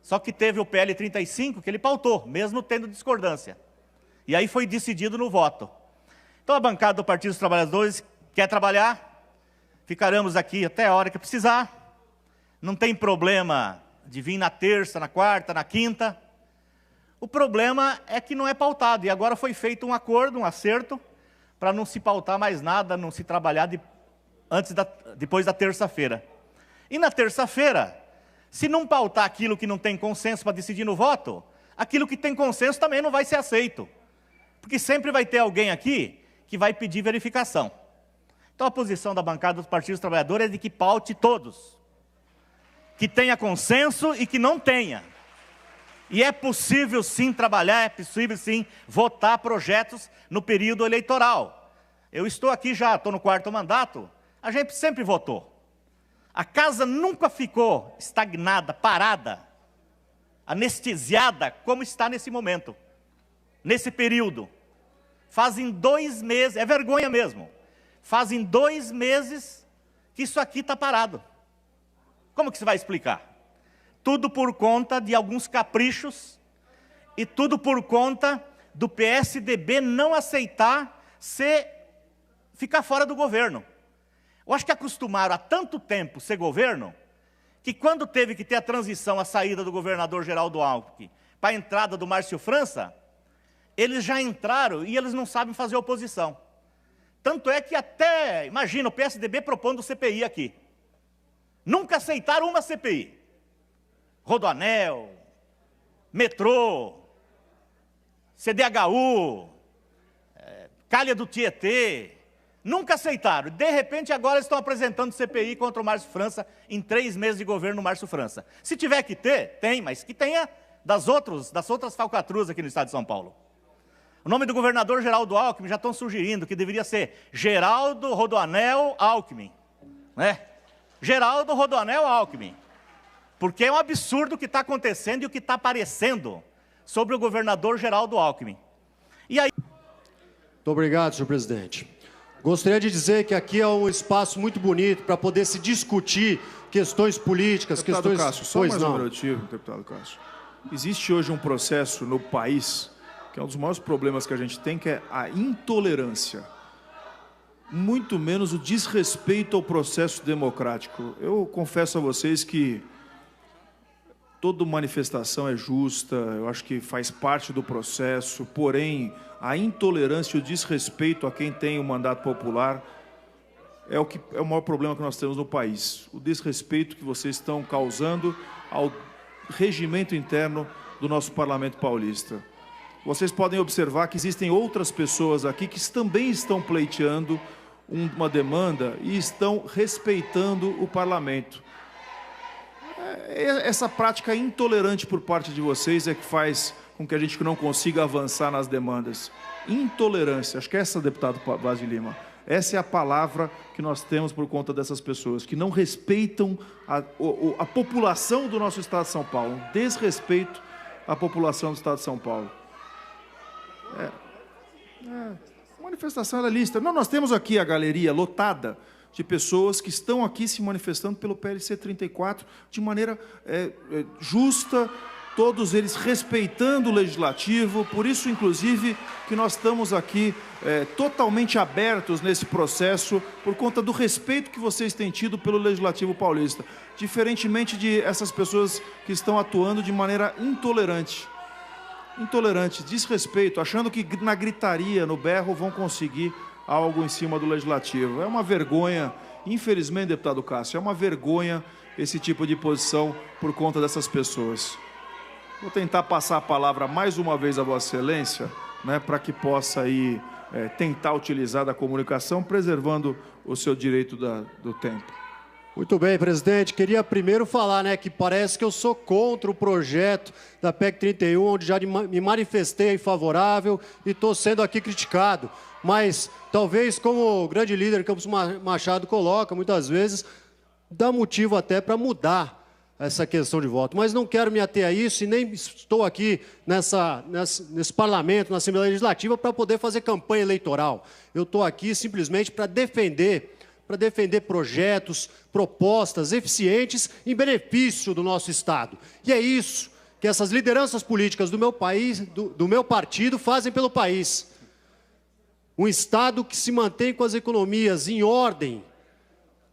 S9: só que teve o PL 35 que ele pautou, mesmo tendo discordância. E aí foi decidido no voto. Então a bancada do Partido dos Trabalhadores quer trabalhar, ficaremos aqui até a hora que precisar, não tem problema de vir na terça, na quarta, na quinta. O problema é que não é pautado, e agora foi feito um acordo, um acerto, para não se pautar mais nada, não se trabalhar depois da terça-feira. E na terça-feira, se não pautar aquilo que não tem consenso para decidir no voto, aquilo que tem consenso também não vai ser aceito. Porque sempre vai ter alguém aqui que vai pedir verificação. Então a posição da bancada dos partidos trabalhadores é de que paute todos. Que tenha consenso e que não tenha. E é possível sim trabalhar, é possível sim votar projetos no período eleitoral. Eu estou aqui já, estou no 4º mandato, a gente sempre votou. A casa nunca ficou estagnada, parada, anestesiada, como está nesse momento, nesse período. Fazem 2 meses, é vergonha mesmo, fazem 2 meses que isso aqui está parado. Como que se vai explicar? Tudo por conta de alguns caprichos e tudo por conta do PSDB não aceitar ficar fora do governo. Eu acho que acostumaram há tanto tempo ser governo, que quando teve que ter a transição, a saída do governador Geraldo Alckmin, para a entrada do Márcio França, eles já entraram e eles não sabem fazer oposição. Tanto é que até, imagina, o PSDB propondo CPI aqui. Nunca aceitaram uma CPI. Rodoanel, metrô, CDHU, Calha do Tietê, nunca aceitaram. De repente, agora estão apresentando CPI contra o Márcio França em 3 meses de governo do Márcio França. Se tiver que ter, tem, mas que tenha das outras falcatruas aqui no estado de São Paulo. O nome do governador Geraldo Alckmin já estão sugerindo que deveria ser Geraldo Rodoanel Alckmin, né? Geraldo Rodoanel Alckmin. Porque é um absurdo o que está acontecendo e o que está aparecendo sobre o governador Geraldo Alckmin. E aí...
S6: Muito obrigado, senhor presidente. Gostaria de dizer que aqui é um espaço muito bonito para poder se discutir questões políticas,
S1: deputado
S6: questões...
S1: Cássio, só mais um minutinho, deputado Cássio. Existe hoje um processo no país, que é um dos maiores problemas que a gente tem, que é a intolerância. Muito menos o desrespeito ao processo democrático. Eu confesso a vocês que toda manifestação é justa, eu acho que faz parte do processo, porém, a intolerância e o desrespeito a quem tem o mandato popular é o maior problema que nós temos no país. O desrespeito que vocês estão causando ao regimento interno do nosso parlamento paulista. Vocês podem observar que existem outras pessoas aqui que também estão pleiteando uma demanda e estão respeitando o parlamento. Essa prática intolerante por parte de vocês é que faz com que a gente não consiga avançar nas demandas. Intolerância, acho que é essa, deputado Vaz de Lima, essa é a palavra que nós temos por conta dessas pessoas, que não respeitam a população do nosso estado de São Paulo, um desrespeito à população do estado de São Paulo. A manifestação era lícita. Não, nós temos aqui a galeria lotada de pessoas que estão aqui se manifestando pelo PLC 34 de maneira justa, todos eles respeitando o Legislativo, por isso, inclusive, que nós estamos aqui totalmente abertos nesse processo, por conta do respeito que vocês têm tido pelo Legislativo paulista, diferentemente de essas pessoas que estão atuando de maneira intolerante. intolerantes, desrespeito, achando que na gritaria, no berro, vão conseguir algo em cima do Legislativo. É uma vergonha, infelizmente, deputado Cássio, é uma vergonha esse tipo de posição por conta dessas pessoas. Vou tentar passar a palavra mais uma vez a Vossa Excelência, né, para que possa aí, tentar utilizar da comunicação, preservando o seu direito do tempo.
S6: Muito bem, presidente. Queria primeiro falar, né, que parece que eu sou contra o projeto da PEC 31, onde já me manifestei favorável e estou sendo aqui criticado. Mas, talvez, como o grande líder Campos Machado coloca, muitas vezes, dá motivo até para mudar essa questão de voto. Mas não quero me ater a isso e nem estou aqui nesse parlamento, na Assembleia Legislativa, para poder fazer campanha eleitoral. Eu estou aqui simplesmente para defender projetos, propostas eficientes em benefício do nosso Estado. E é isso que essas lideranças políticas do meu país, do meu partido, fazem pelo país. Um Estado que se mantém com as economias em ordem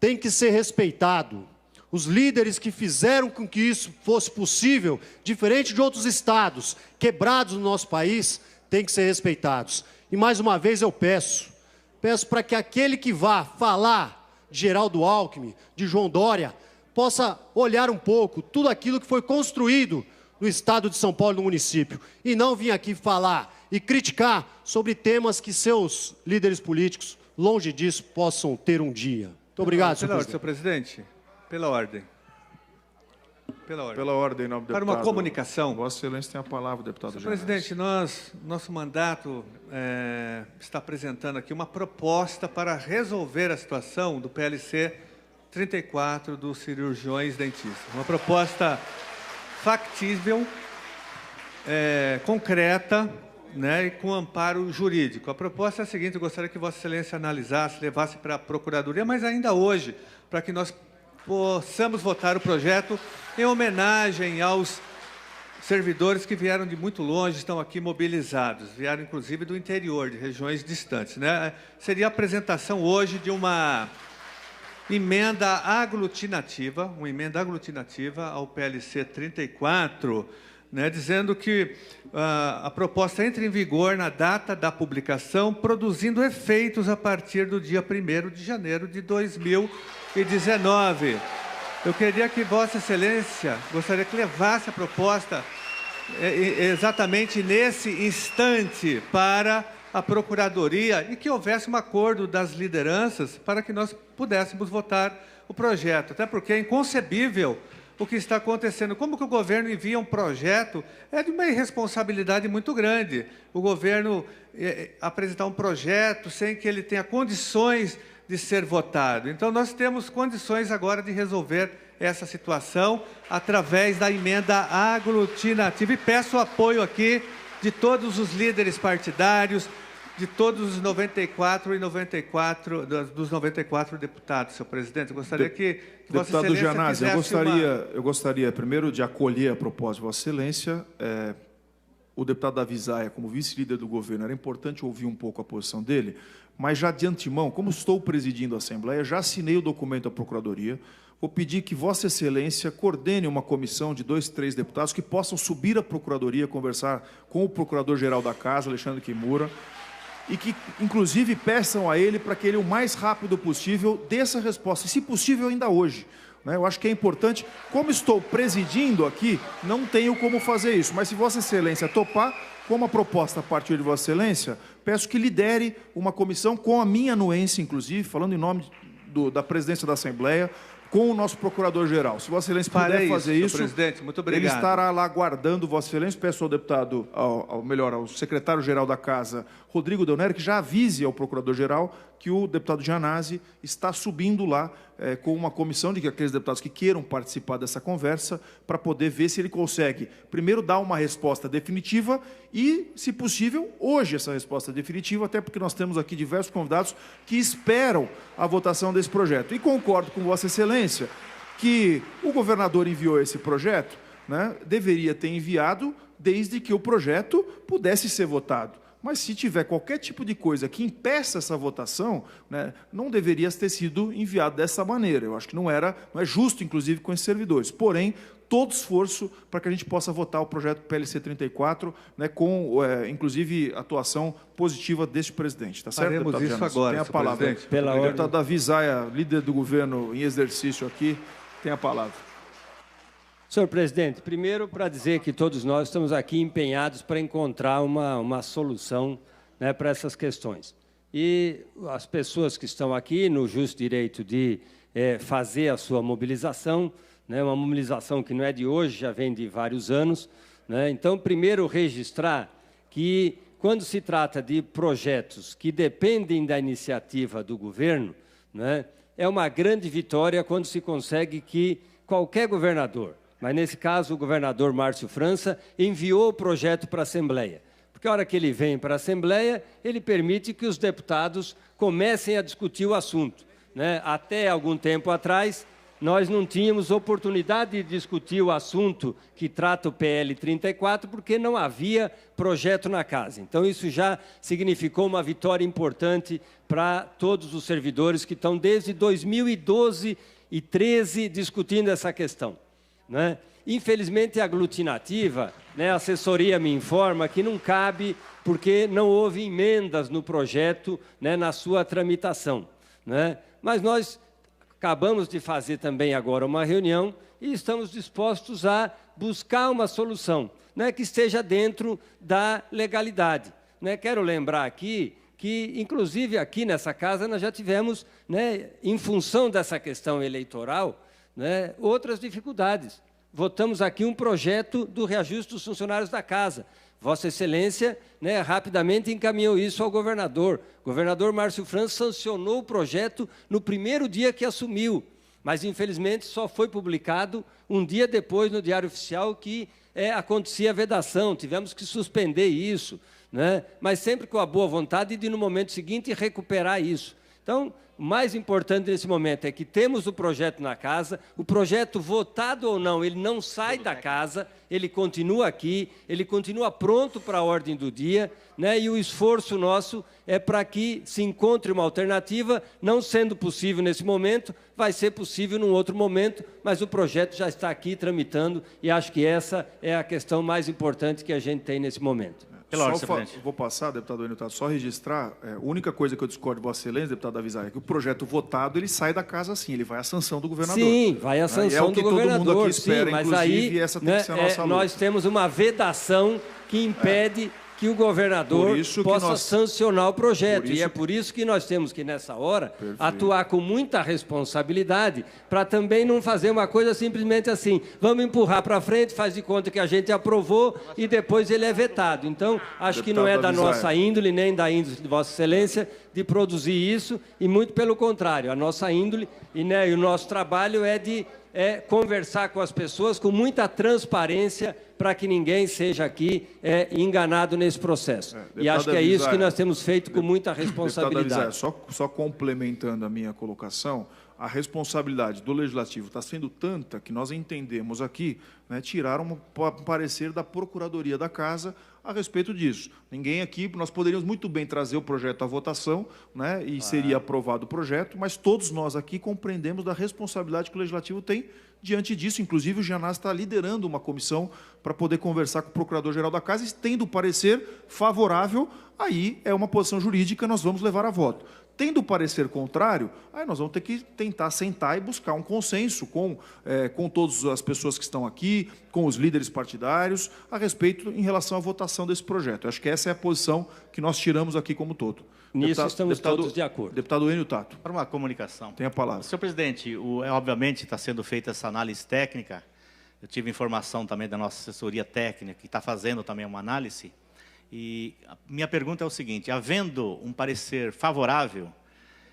S6: tem que ser respeitado. Os líderes que fizeram com que isso fosse possível, diferente de outros estados quebrados no nosso país, têm que ser respeitados. E mais uma vez eu peço para que aquele que vá falar de Geraldo Alckmin, de João Dória, possa olhar um pouco tudo aquilo que foi construído no estado de São Paulo, no município, e não vir aqui falar e criticar sobre temas que seus líderes políticos, longe disso, possam ter um dia. Muito obrigado, senhor presidente.
S2: Senhor presidente, pela ordem.
S1: Pela ordem, nobre deputado.
S2: Para uma comunicação.
S1: Vossa Excelência tem a palavra, deputado
S2: Senhor
S1: Janás.
S2: presidente, nosso mandato está apresentando aqui uma proposta para resolver a situação do PLC 34 dos cirurgiões dentistas. Uma proposta factível, concreta, né, e com amparo jurídico. A proposta é a seguinte: eu gostaria que Vossa Excelência analisasse, levasse para a Procuradoria, mas ainda hoje, para que nós possamos votar o projeto em homenagem aos servidores que vieram de muito longe, estão aqui mobilizados, vieram inclusive do interior, de regiões distantes, né? Seria a apresentação hoje de uma emenda aglutinativa ao PLC 34, né, dizendo que a proposta entra em vigor na data da publicação, produzindo efeitos a partir do dia 1º de janeiro de 2019. Eu queria que Vossa Excelência, gostaria que levasse a proposta exatamente nesse instante para a Procuradoria e que houvesse um acordo das lideranças para que nós pudéssemos votar o projeto. Até porque é inconcebível o que está acontecendo. Como que o governo envia um projeto? É de uma irresponsabilidade muito grande. O governo apresentar um projeto sem que ele tenha condições de ser votado. Então, nós temos condições agora de resolver essa situação através da emenda aglutinativa. E peço o apoio aqui de todos os líderes partidários, de todos os 94 dos 94 deputados, senhor presidente. Eu gostaria que Vossa
S1: Deputado
S2: Excelência
S1: Janás,
S2: fizesse
S1: eu gostaria primeiro de acolher a proposta de Vossa Excelência. O deputado Davi Zaia, como vice-líder do governo, era importante ouvir um pouco a posição dele, mas já de antemão, como estou presidindo a Assembleia, já assinei o documento da Procuradoria. Vou pedir que Vossa Excelência coordene uma comissão de 2, 3 deputados que possam subir à Procuradoria, conversar com o Procurador-Geral da Casa, Alexandre Kimura, e que, inclusive, peçam a ele para que ele, o mais rápido possível, dê essa resposta, e, se possível, ainda hoje. Eu acho que é importante. Como estou presidindo aqui, não tenho como fazer isso, mas se Vossa Excelência topar, como a proposta a partir de Vossa Excelência, peço que lidere uma comissão com a minha anuência, inclusive, falando em nome da presidência da Assembleia, com o nosso Procurador-Geral. Se Vossa Excelência puder fazer isso,
S2: presidente, muito obrigado.
S1: Ele estará lá aguardando Vossa Excelência. Peço ao deputado, ao secretário-geral da Casa, Rodrigo Deoneri, que já avise ao Procurador-Geral que o deputado Janazzi está subindo lá com uma comissão de aqueles deputados que queiram participar dessa conversa para poder ver se ele consegue, primeiro, dar uma resposta definitiva e, se possível, hoje essa resposta definitiva, até porque nós temos aqui diversos convidados que esperam a votação desse projeto. E concordo com Vossa Excelência que o governador enviou esse projeto, deveria ter enviado desde que o projeto pudesse ser votado. Mas se tiver qualquer tipo de coisa que impeça essa votação, né, não deveria ter sido enviado dessa maneira. Eu acho que não é justo, inclusive, com esses servidores. Porém, todo esforço para que a gente possa votar o projeto PLC 34, né, com, inclusive, atuação positiva deste presidente. Tá certo,
S2: faremos
S1: deputado
S2: isso
S1: Janus?
S2: agora,
S1: tem a palavra.
S2: presidente.
S1: Pela o deputado Davi Zaia, líder do governo em exercício aqui, tem a palavra.
S10: Senhor presidente, primeiro para dizer que todos nós estamos aqui empenhados para encontrar uma solução, né, para essas questões. E as pessoas que estão aqui no justo direito de fazer a sua mobilização, né, uma mobilização que não é de hoje, já vem de vários anos, né? Então, primeiro, registrar que, quando se trata de projetos que dependem da iniciativa do governo, né, é uma grande vitória quando se consegue que qualquer governador, mas, nesse caso, o governador Márcio França, enviou o projeto para a Assembleia. Porque, a hora que ele vem para a Assembleia, ele permite que os deputados comecem a discutir o assunto, né? Até algum tempo atrás, nós não tínhamos oportunidade de discutir o assunto que trata o PL 34, porque não havia projeto na casa. Então, isso já significou uma vitória importante para todos os servidores que estão desde 2012 e 2013 discutindo essa questão, né? Infelizmente, a aglutinativa, né, a assessoria me informa que não cabe porque não houve emendas no projeto, né, na sua tramitação, né? Mas nós acabamos de fazer também agora uma reunião e estamos dispostos a buscar uma solução, né, que esteja dentro da legalidade, né? Quero lembrar aqui que, inclusive, aqui nessa casa nós já tivemos, né, em função dessa questão eleitoral, né, outras dificuldades. Votamos aqui um projeto do reajuste dos funcionários da casa. Vossa Excelência, né, rapidamente encaminhou isso ao governador. O governador Márcio França sancionou o projeto no primeiro dia que assumiu, mas, infelizmente, só foi publicado um dia depois no Diário Oficial que acontecia a vedação. Tivemos que suspender isso, né, mas sempre com a boa vontade de, no momento seguinte, recuperar isso. Então, o mais importante nesse momento é que temos o projeto na casa, o projeto, votado ou não, ele não sai da casa, ele continua aqui, ele continua pronto para a ordem do dia, né? E o esforço nosso é para que se encontre uma alternativa, não sendo possível nesse momento, vai ser possível num outro momento, mas o projeto já está aqui tramitando e acho que essa é a questão mais importante que a gente tem nesse momento.
S1: Vou passar, deputado Enio Tato, só registrar. A única coisa que eu discordo de Vossa Excelência, deputado Avisar, é que o projeto votado ele sai da casa assim, ele vai à sanção do governador.
S10: Sim, vai à sanção do governador. É o que todo mundo aqui espera,
S1: sim, mas aí, essa tem que ser a nossa luta.
S10: Nós temos uma vedação que impede que o governador possa sancionar o projeto. E é por isso que nós temos que, nessa hora, atuar com muita responsabilidade para também não fazer uma coisa simplesmente assim, vamos empurrar para frente, faz de conta que a gente aprovou e depois ele é vetado. Então, acho que não é da nossa índole, nem da índole de Vossa Excelência, de produzir isso, e muito pelo contrário, a nossa índole e o nosso trabalho é de conversar com as pessoas com muita transparência para que ninguém seja aqui enganado nesse processo. E acho que é isso que nós temos feito com muita responsabilidade.
S1: Só complementando a minha colocação, a responsabilidade do Legislativo está sendo tanta que nós entendemos aqui, né, tirar um parecer da Procuradoria da Casa a respeito disso. Ninguém aqui, nós poderíamos muito bem trazer o projeto à votação, né, e seria aprovado o projeto, mas todos nós aqui compreendemos da responsabilidade que o Legislativo tem diante disso. Inclusive, o Janás está liderando uma comissão para poder conversar com o Procurador-Geral da Casa e, tendo o parecer favorável, aí é uma posição jurídica, nós vamos levar a voto. Tendo o parecer contrário, aí nós vamos ter que tentar sentar e buscar um consenso com todas as pessoas que estão aqui, com os líderes partidários, a respeito em relação à votação desse projeto. Eu acho que essa é a posição que nós tiramos aqui como todo.
S10: Nisso estamos todos de acordo.
S1: Deputado Enio Tato.
S9: Para uma comunicação.
S1: Tem a palavra.
S9: Senhor presidente, obviamente está sendo feita essa análise técnica. Eu tive informação também da nossa assessoria técnica, que está fazendo também uma análise. E a minha pergunta é o seguinte, havendo um parecer favorável,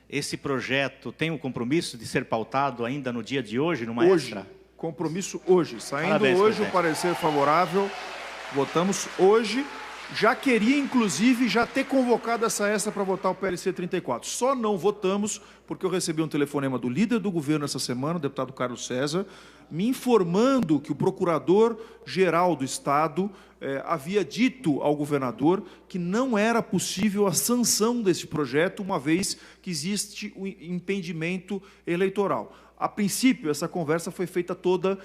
S9: esse projeto tem um compromisso de ser pautado ainda no dia de hoje, numa extra?
S1: Compromisso hoje. Saindo
S9: Parabéns,
S1: hoje
S9: presidente.
S1: o parecer favorável, votamos hoje já queria, inclusive, já ter convocado essa extra para votar o PLC 34. Só não votamos porque eu recebi um telefonema do líder do governo essa semana, o deputado Carlos César, me informando que o procurador-geral do Estado havia dito ao governador que não era possível a sanção desse projeto, uma vez que existe o impedimento eleitoral. A princípio, essa conversa foi feita toda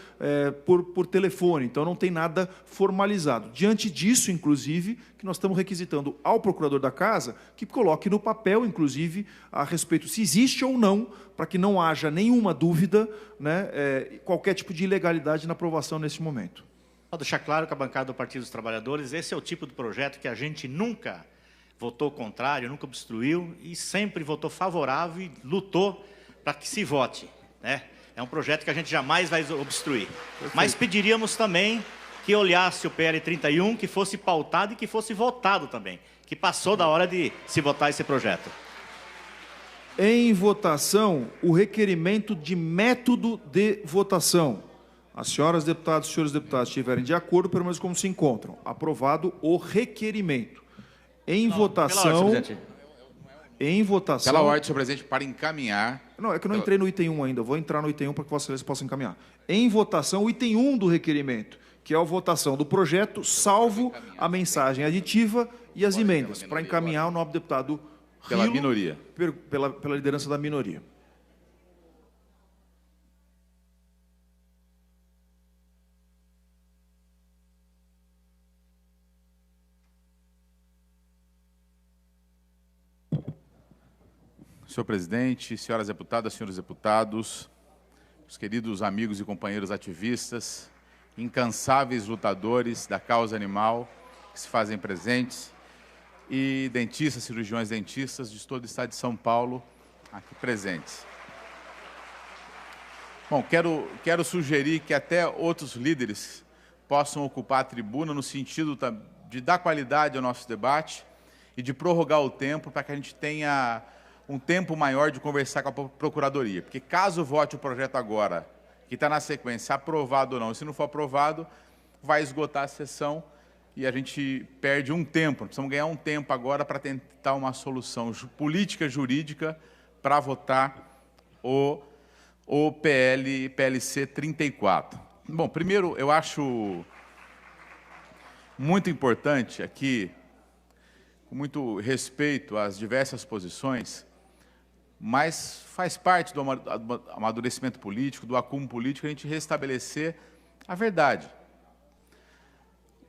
S1: por telefone, então não tem nada formalizado. Diante disso, inclusive, que nós estamos requisitando ao procurador da Casa que coloque no papel, inclusive, a respeito se existe ou não, para que não haja nenhuma dúvida, né, qualquer tipo de ilegalidade na aprovação nesse momento.
S9: Vou deixar claro que a bancada do Partido dos Trabalhadores, esse é o tipo de projeto que a gente nunca votou contrário, nunca obstruiu e sempre votou favorável e lutou para que se vote. É um projeto que a gente jamais vai obstruir. Perfeito. Mas pediríamos também que olhasse o PL 31, que fosse pautado e que fosse votado também, que passou da hora de se votar esse projeto.
S1: Em votação, o requerimento de método de votação. As senhoras deputadas e os senhores deputados estiverem de acordo, pelo menos como se encontram. Aprovado o requerimento. Em votação... Em votação...
S7: Pela ordem, senhor presidente, para encaminhar...
S1: Não, é que eu não entrei no item 1 ainda. Vou entrar no item 1 para que Vossa Excelência possa encaminhar. Em votação, o item 1 do requerimento, que é a votação do projeto, salvo a mensagem aditiva e as emendas, para encaminhar o nobre deputado Rilo,
S7: pela minoria.
S1: Pela liderança da minoria.
S7: Senhor presidente, senhoras deputadas, senhores deputados, os queridos amigos e companheiros ativistas, incansáveis lutadores da causa animal que se fazem presentes, e dentistas, cirurgiões dentistas de todo o estado de São Paulo aqui presentes. Bom, quero sugerir que até outros líderes possam ocupar a tribuna no sentido de dar qualidade ao nosso debate e de prorrogar o tempo para que a gente tenha um tempo maior de conversar com a Procuradoria. Porque caso vote o projeto agora, que está na sequência, aprovado ou não, se não for aprovado, vai esgotar a sessão e a gente perde um tempo. Precisamos ganhar um tempo agora para tentar uma solução política, jurídica, para votar o PLC 34. Bom, primeiro, eu acho muito importante aqui, com muito respeito às diversas posições, mas faz parte do amadurecimento político, do acúmulo político, a gente restabelecer a verdade.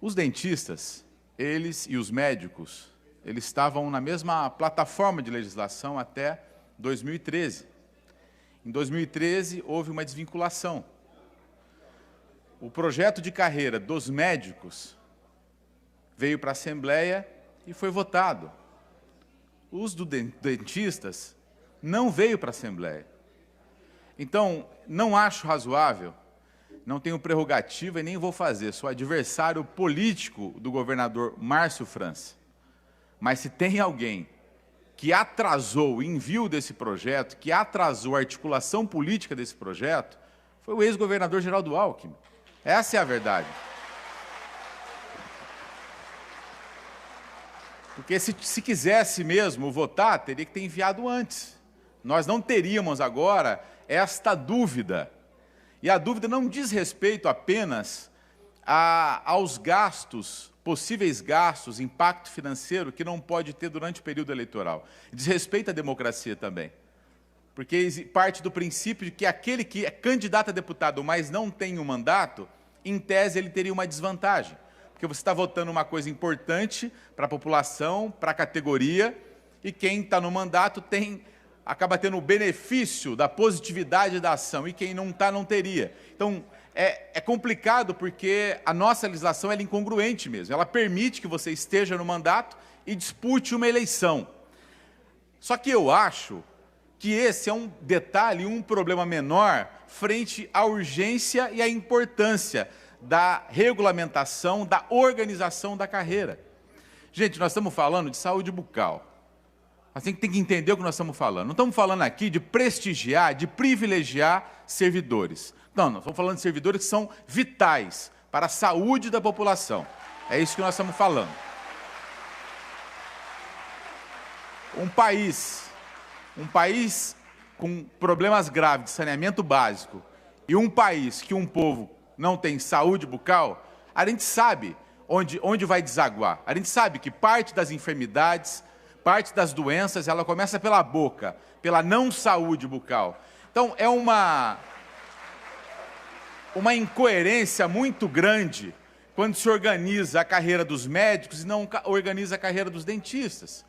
S7: Os dentistas, eles e os médicos, eles estavam na mesma plataforma de legislação até 2013. Em 2013, houve uma desvinculação. O projeto de carreira dos médicos veio para a Assembleia e foi votado. Os dentistas não veio para a Assembleia. Então, não acho razoável, não tenho prerrogativa e nem vou fazer, sou adversário político do governador Márcio França. Mas se tem alguém que atrasou o envio desse projeto, que atrasou a articulação política desse projeto, foi o ex-governador Geraldo Alckmin. Essa é a verdade. Porque se quisesse mesmo votar, teria que ter enviado antes. Nós não teríamos agora esta dúvida. E a dúvida não diz respeito apenas aos gastos, possíveis gastos, impacto financeiro que não pode ter durante o período eleitoral. Diz respeito à democracia também. Porque parte do princípio de que aquele que é candidato a deputado, mas não tem um mandato, em tese ele teria uma desvantagem. Porque você está votando uma coisa importante para a população, para a categoria, e quem está no mandato acaba tendo o benefício da positividade da ação, e quem não está, não teria. Então, é complicado porque a nossa legislação é incongruente mesmo. Ela permite que você esteja no mandato e dispute uma eleição. Só que eu acho que esse é um detalhe, um problema menor, frente à urgência e à importância da regulamentação, da organização da carreira. Gente, nós estamos falando de saúde bucal. Nós temos que entender o que nós estamos falando. Não estamos falando aqui de prestigiar, de privilegiar servidores. Não, nós estamos falando de servidores que são vitais para a saúde da população. É isso que nós estamos falando. um país com problemas graves de saneamento básico e um país que um povo não tem saúde bucal, a gente sabe onde vai desaguar. A gente sabe que parte das enfermidades, parte das doenças, ela começa pela boca, pela não saúde bucal. Então, é uma incoerência muito grande quando se organiza a carreira dos médicos e não organiza a carreira dos dentistas.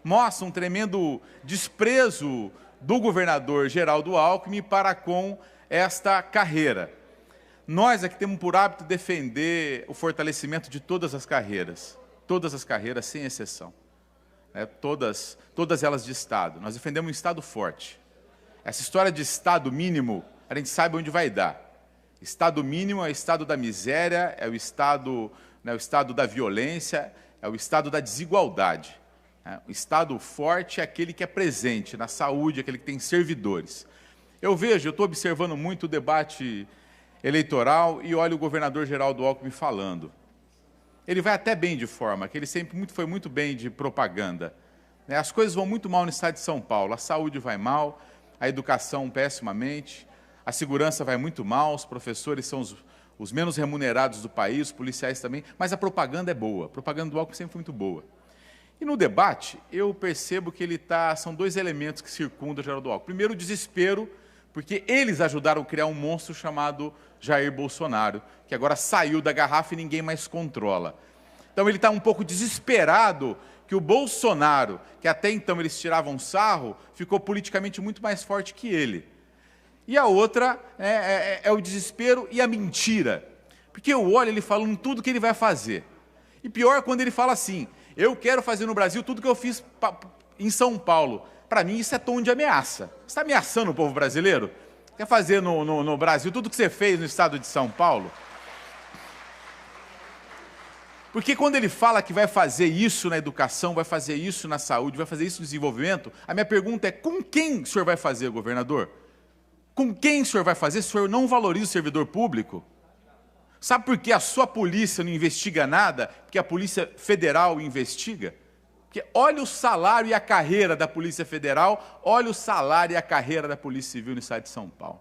S7: Mostra um tremendo desprezo do governador Geraldo Alckmin para com esta carreira. Nós aqui temos por hábito defender o fortalecimento de todas as carreiras, sem exceção. Todas elas de Estado. Nós defendemos um Estado forte. Essa história de Estado mínimo, a gente sabe onde vai dar. Estado mínimo é o estado da miséria, é o estado da violência, é o estado da desigualdade. O Estado forte é aquele que é presente na saúde, aquele que tem servidores. Eu estou observando muito o debate eleitoral e olho o governador Geraldo Alckmin falando. Ele vai até bem de forma, que ele sempre foi muito bem de propaganda. As coisas vão muito mal no estado de São Paulo, a saúde vai mal, a educação pessimamente, a segurança vai muito mal, os professores são os menos remunerados do país, os policiais também, mas a propaganda é boa, a propaganda do Alckmin sempre foi muito boa. E no debate, eu percebo que são dois elementos que circundam o Geraldo Alckmin. Primeiro, o desespero, porque eles ajudaram a criar um monstro chamado Jair Bolsonaro, que agora saiu da garrafa e ninguém mais controla. Então ele está um pouco desesperado que o Bolsonaro, que até então eles tiravam sarro, ficou politicamente muito mais forte que ele. E a outra é o desespero e a mentira. Porque eu olho ele falando tudo que ele vai fazer. E pior quando ele fala assim, eu quero fazer no Brasil tudo que eu fiz em São Paulo. Para mim, isso é tom de ameaça. Você está ameaçando o povo brasileiro? Quer fazer no Brasil tudo que você fez no estado de São Paulo? Porque quando ele fala que vai fazer isso na educação, vai fazer isso na saúde, vai fazer isso no desenvolvimento, a minha pergunta é, com quem o senhor vai fazer, governador? Com quem o senhor vai fazer se o senhor não valoriza o servidor público? Sabe por que a sua polícia não investiga nada? Porque a Polícia Federal investiga? Porque olha o salário e a carreira da Polícia Federal, olha o salário e a carreira da Polícia Civil no estado de São Paulo.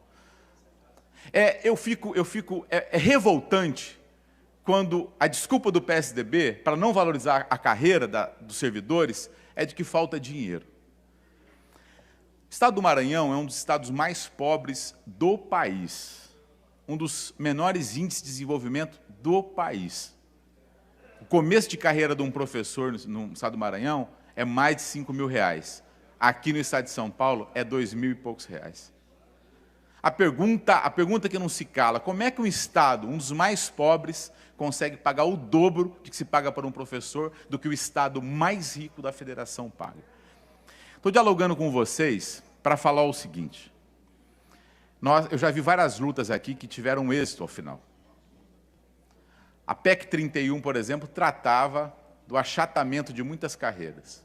S7: É revoltante quando a desculpa do PSDB para não valorizar a carreira dos servidores é de que falta dinheiro. O estado do Maranhão é um dos estados mais pobres do país, um dos menores índices de desenvolvimento do país. O começo de carreira de um professor no estado do Maranhão é mais de R$5.000. Aqui no estado de São Paulo é R$2.000 e poucos. A pergunta que não se cala, como é que um estado, um dos mais pobres, consegue pagar o dobro de que se paga para um professor do que o estado mais rico da federação paga? Estou dialogando com vocês para falar o seguinte. Eu já vi várias lutas aqui que tiveram êxito ao final. A PEC 31, por exemplo, tratava do achatamento de muitas carreiras.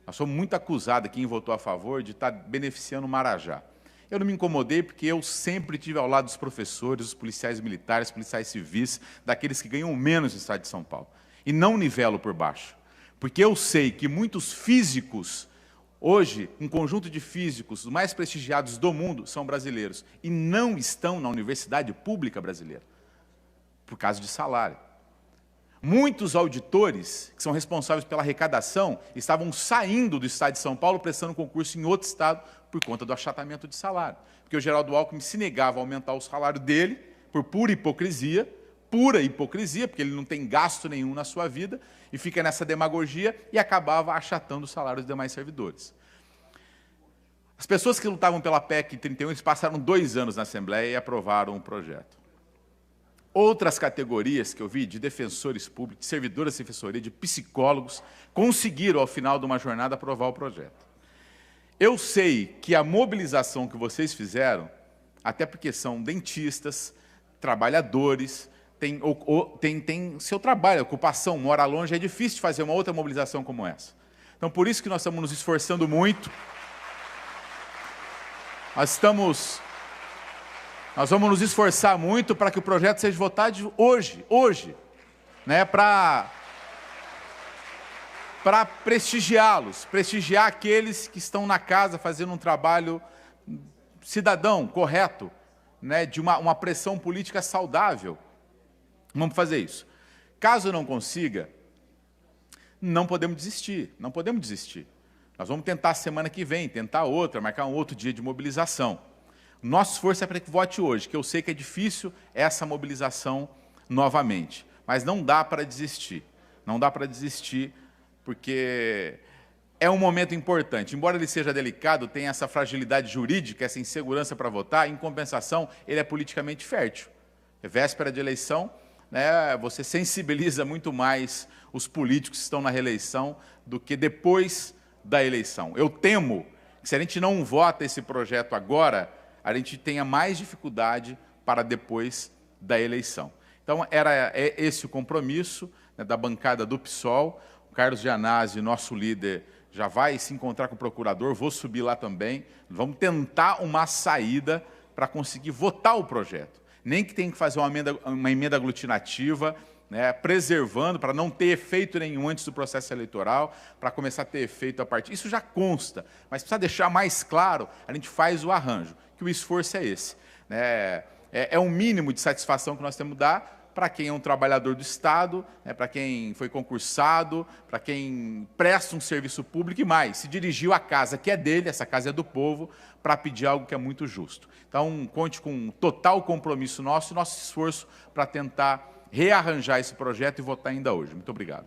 S7: Nós somos muito acusados, quem votou a favor, de estar beneficiando o Marajá. Eu não me incomodei porque eu sempre estive ao lado dos professores, dos policiais militares, policiais civis, daqueles que ganham menos no estado de São Paulo. E não nivelo por baixo. Porque eu sei que muitos físicos, hoje, um conjunto de físicos, os mais prestigiados do mundo, são brasileiros. E não estão na universidade pública brasileira, por causa de salário. Muitos auditores, que são responsáveis pela arrecadação, estavam saindo do estado de São Paulo, prestando concurso em outro estado, por conta do achatamento de salário. Porque o Geraldo Alckmin se negava a aumentar o salário dele, por pura hipocrisia, porque ele não tem gasto nenhum na sua vida, e fica nessa demagogia, e acabava achatando o salário dos demais servidores. As pessoas que lutavam pela PEC 31, eles passaram 2 anos na Assembleia e aprovaram o projeto. Outras categorias que eu vi, de defensores públicos, de servidores de defensoria, de psicólogos, conseguiram, ao final de uma jornada, aprovar o projeto. Eu sei que a mobilização que vocês fizeram, até porque são dentistas, trabalhadores, tem seu trabalho, ocupação, mora longe, é difícil de fazer uma outra mobilização como essa. Então, por isso que nós estamos nos esforçando muito. Nós vamos nos esforçar muito para que o projeto seja votado hoje, né, para para prestigiá-los, prestigiar aqueles que estão na casa fazendo um trabalho cidadão, correto, né, de uma pressão política saudável. Vamos fazer isso. Caso não consiga, não podemos desistir, não podemos desistir. Nós vamos tentar semana que vem, tentar outra, marcar um outro dia de mobilização. Nosso esforço é para que vote hoje, que eu sei que é difícil essa mobilização novamente. Mas não dá para desistir. Não dá para desistir, porque é um momento importante. Embora ele seja delicado, tem essa fragilidade jurídica, essa insegurança para votar, em compensação, ele é politicamente fértil. É véspera de eleição, né, você sensibiliza muito mais os políticos que estão na reeleição do que depois da eleição. Eu temo que se a gente não vota esse projeto agora, a gente tenha mais dificuldade para depois da eleição. Então, é esse o compromisso, né, da bancada do PSOL. O Carlos Gianazzi, nosso líder, já vai se encontrar com o procurador, vou subir lá também. Vamos tentar uma saída para conseguir votar o projeto. Nem que tenha que fazer uma emenda aglutinativa, né, preservando, para não ter efeito nenhum antes do processo eleitoral, para começar a ter efeito a partir... Isso já consta, mas precisa deixar mais claro, a gente faz o arranjo, que o esforço é esse. Né? É um mínimo de satisfação que nós temos que dar para quem é um trabalhador do Estado, né, para quem foi concursado, para quem presta um serviço público e mais, se dirigiu à casa que é dele, essa casa é do povo, para pedir algo que é muito justo. Então, conte com um total compromisso nosso e nosso esforço para tentar rearranjar esse projeto e votar ainda hoje. Muito obrigado.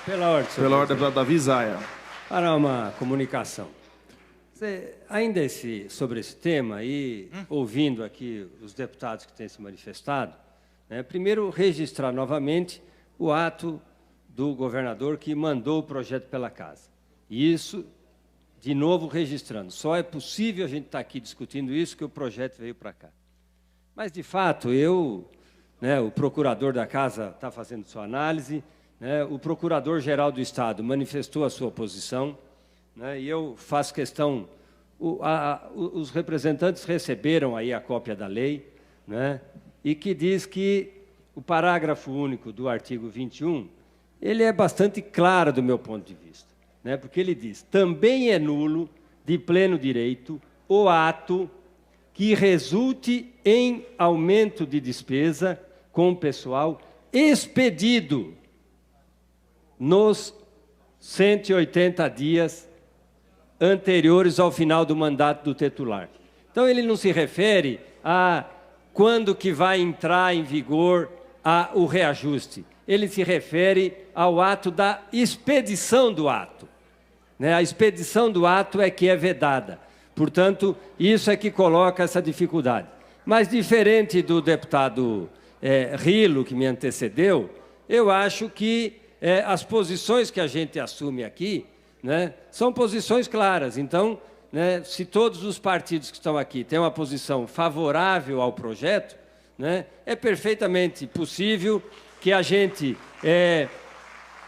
S10: Pela ordem, senhor.
S1: Pela ordem, deputado Davi Zaia.
S10: Para uma comunicação. Ainda sobre esse tema, e ouvindo aqui os deputados que têm se manifestado, né, primeiro registrar novamente o ato do governador que mandou o projeto pela casa. E isso, de novo, registrando. Só é possível a gente estar aqui discutindo isso que o projeto veio para cá. Mas, de fato, o procurador da casa está fazendo sua análise, né, o procurador-geral do Estado manifestou a sua posição, né, e eu faço questão... os representantes receberam aí a cópia da lei, né, e que diz que o parágrafo único do artigo 21, ele é bastante claro do meu ponto de vista, né, porque ele diz, também é nulo, de pleno direito, o ato que resulte em aumento de despesa com o pessoal expedido nos 180 dias anteriores ao final do mandato do titular. Então, ele não se refere a quando que vai entrar em vigor o reajuste. Ele se refere ao ato da expedição do ato. Né? A expedição do ato é que é vedada. Portanto, isso é que coloca essa dificuldade. Mas, diferente do deputado Rilo, que me antecedeu, eu acho que as posições que a gente assume aqui, né, são posições claras. Então, né, se todos os partidos que estão aqui têm uma posição favorável ao projeto, né, é perfeitamente possível que a gente,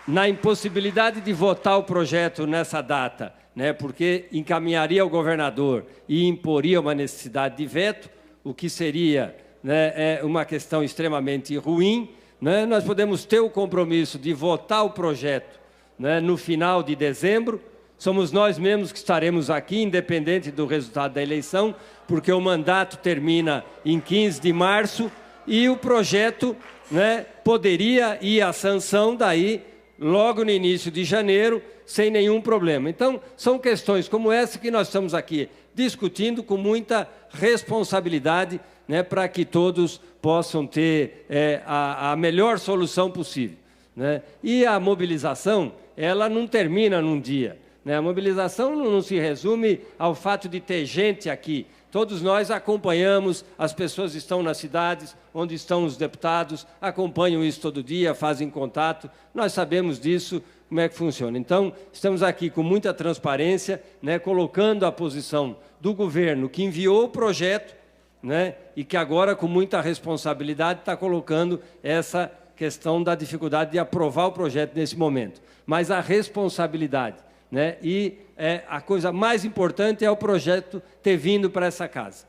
S10: na impossibilidade de votar o projeto nessa data, né, porque encaminharia ao governador e imporia uma necessidade de veto, o que seria, né, uma questão extremamente ruim, né, nós podemos ter o compromisso de votar o projeto, né, no final de dezembro. Somos nós mesmos que estaremos aqui, independente do resultado da eleição, porque o mandato termina em 15 de março e o projeto, né, poderia ir à sanção daí logo no início de janeiro, sem nenhum problema. Então, são questões como essa que nós estamos aqui discutindo com muita responsabilidade, né, para que todos possam ter a melhor solução possível. Né? E a mobilização, ela não termina num dia. Né? A mobilização não se resume ao fato de ter gente aqui. Todos nós acompanhamos, as pessoas estão nas cidades, onde estão os deputados, acompanham isso todo dia, fazem contato, nós sabemos disso, como é que funciona. Então, estamos aqui com muita transparência, né, colocando a posição do governo que enviou o projeto, né, e que agora, com muita responsabilidade, está colocando essa questão da dificuldade de aprovar o projeto nesse momento. Mas a responsabilidade, né, e a coisa mais importante é o projeto ter vindo para essa casa.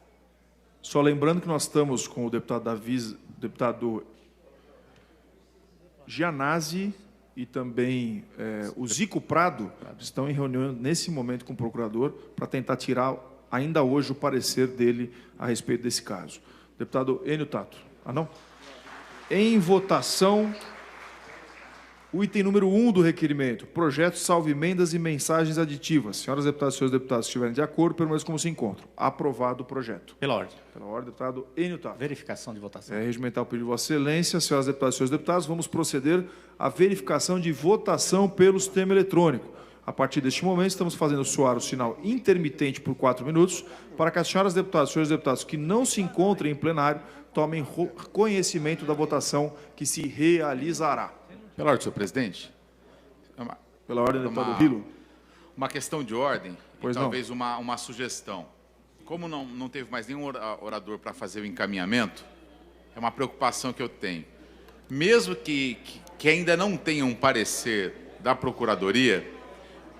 S1: Só lembrando que nós estamos com o deputado Gianazzi e também o Zico Prado estão em reunião nesse momento com o procurador para tentar tirar ainda hoje o parecer dele a respeito desse caso. Deputado Enio Tato. Ah, não? Em votação, o item número 1 do requerimento, projeto salvo emendas e mensagens aditivas. Senhoras deputadas e senhores deputados, se estiverem de acordo, permaneçam como se encontram. Aprovado o projeto.
S9: Pela ordem.
S1: Pela ordem, deputado Enio Tato.
S9: Verificação de votação.
S1: Regimental pedido de Vossa Excelência. Senhoras deputadas e senhores deputados, vamos proceder à verificação de votação pelo sistema eletrônico. A partir deste momento, estamos fazendo soar o sinal intermitente por 4 minutos para que as senhoras deputadas e senhores deputados que não se encontrem em plenário tomem conhecimento da votação que se realizará.
S7: Pela ordem, senhor presidente.
S1: Pela ordem, deputado Rilo.
S7: Uma questão de ordem
S1: Pois
S7: e
S1: não.
S7: talvez uma sugestão. Como não teve mais nenhum orador para fazer o encaminhamento, é uma preocupação que eu tenho. Mesmo que ainda não tenha um parecer da Procuradoria,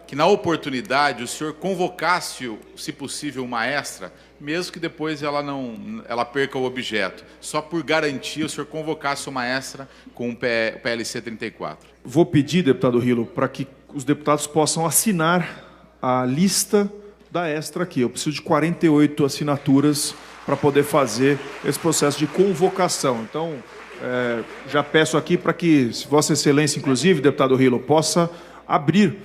S7: que na oportunidade o senhor convocasse, se possível, uma extra, mesmo que depois ela perca o objeto. Só por garantia o senhor convocasse uma extra com o PLC 34.
S1: Vou pedir, deputado Rilo, para que os deputados possam assinar a lista da extra aqui. Eu preciso de 48 assinaturas para poder fazer esse processo de convocação. Então, já peço aqui para que, se Vossa Excelência, inclusive, deputado Rilo, possa abrir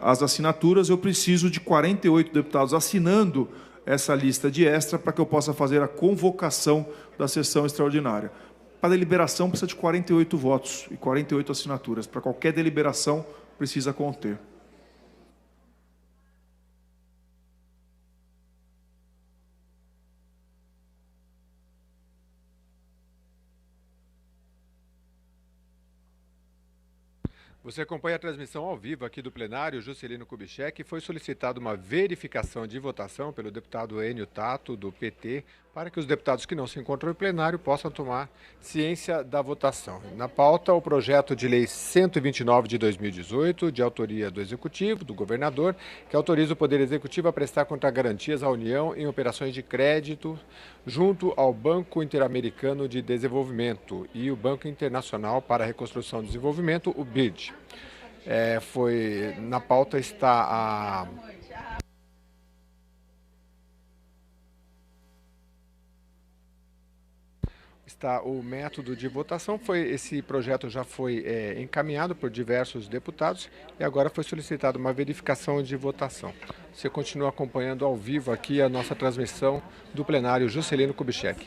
S1: as assinaturas. Eu preciso de 48 deputados assinando essa lista de extra para que eu possa fazer a convocação da sessão extraordinária. Para deliberação precisa de 48 votos e 48 assinaturas. Para qualquer deliberação precisa conter.
S3: Você acompanha a transmissão ao vivo aqui do plenário Juscelino Kubitschek e foi solicitada uma verificação de votação pelo deputado Enio Tato, do PT, para que os deputados que não se encontram em plenário possam tomar ciência da votação. Na pauta, o projeto de lei 129 de 2018, de autoria do Executivo, do governador, que autoriza o Poder Executivo a prestar contragarantias à União em operações de crédito junto ao Banco Interamericano de Desenvolvimento e o Banco Internacional para a Reconstrução e Desenvolvimento, o BID. Na pauta está o método de votação. Esse projeto já foi encaminhado por diversos deputados e agora foi solicitada uma verificação de votação. Você continua acompanhando ao vivo aqui a nossa transmissão do plenário Juscelino Kubitschek.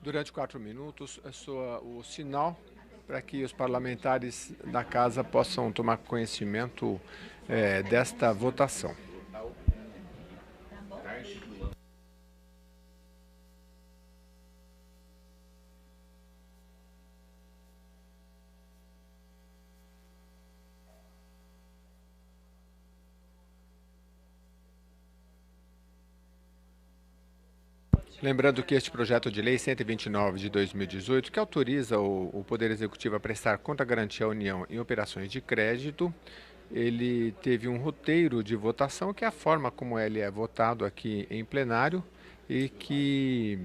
S3: Durante 4 minutos, soa o sinal para que os parlamentares da Casa possam tomar conhecimento desta votação. Lembrando que este projeto de lei 129 de 2018, que autoriza o Poder Executivo a prestar contragarantia à União em operações de crédito, ele teve um roteiro de votação, que é a forma como ele é votado aqui em plenário e que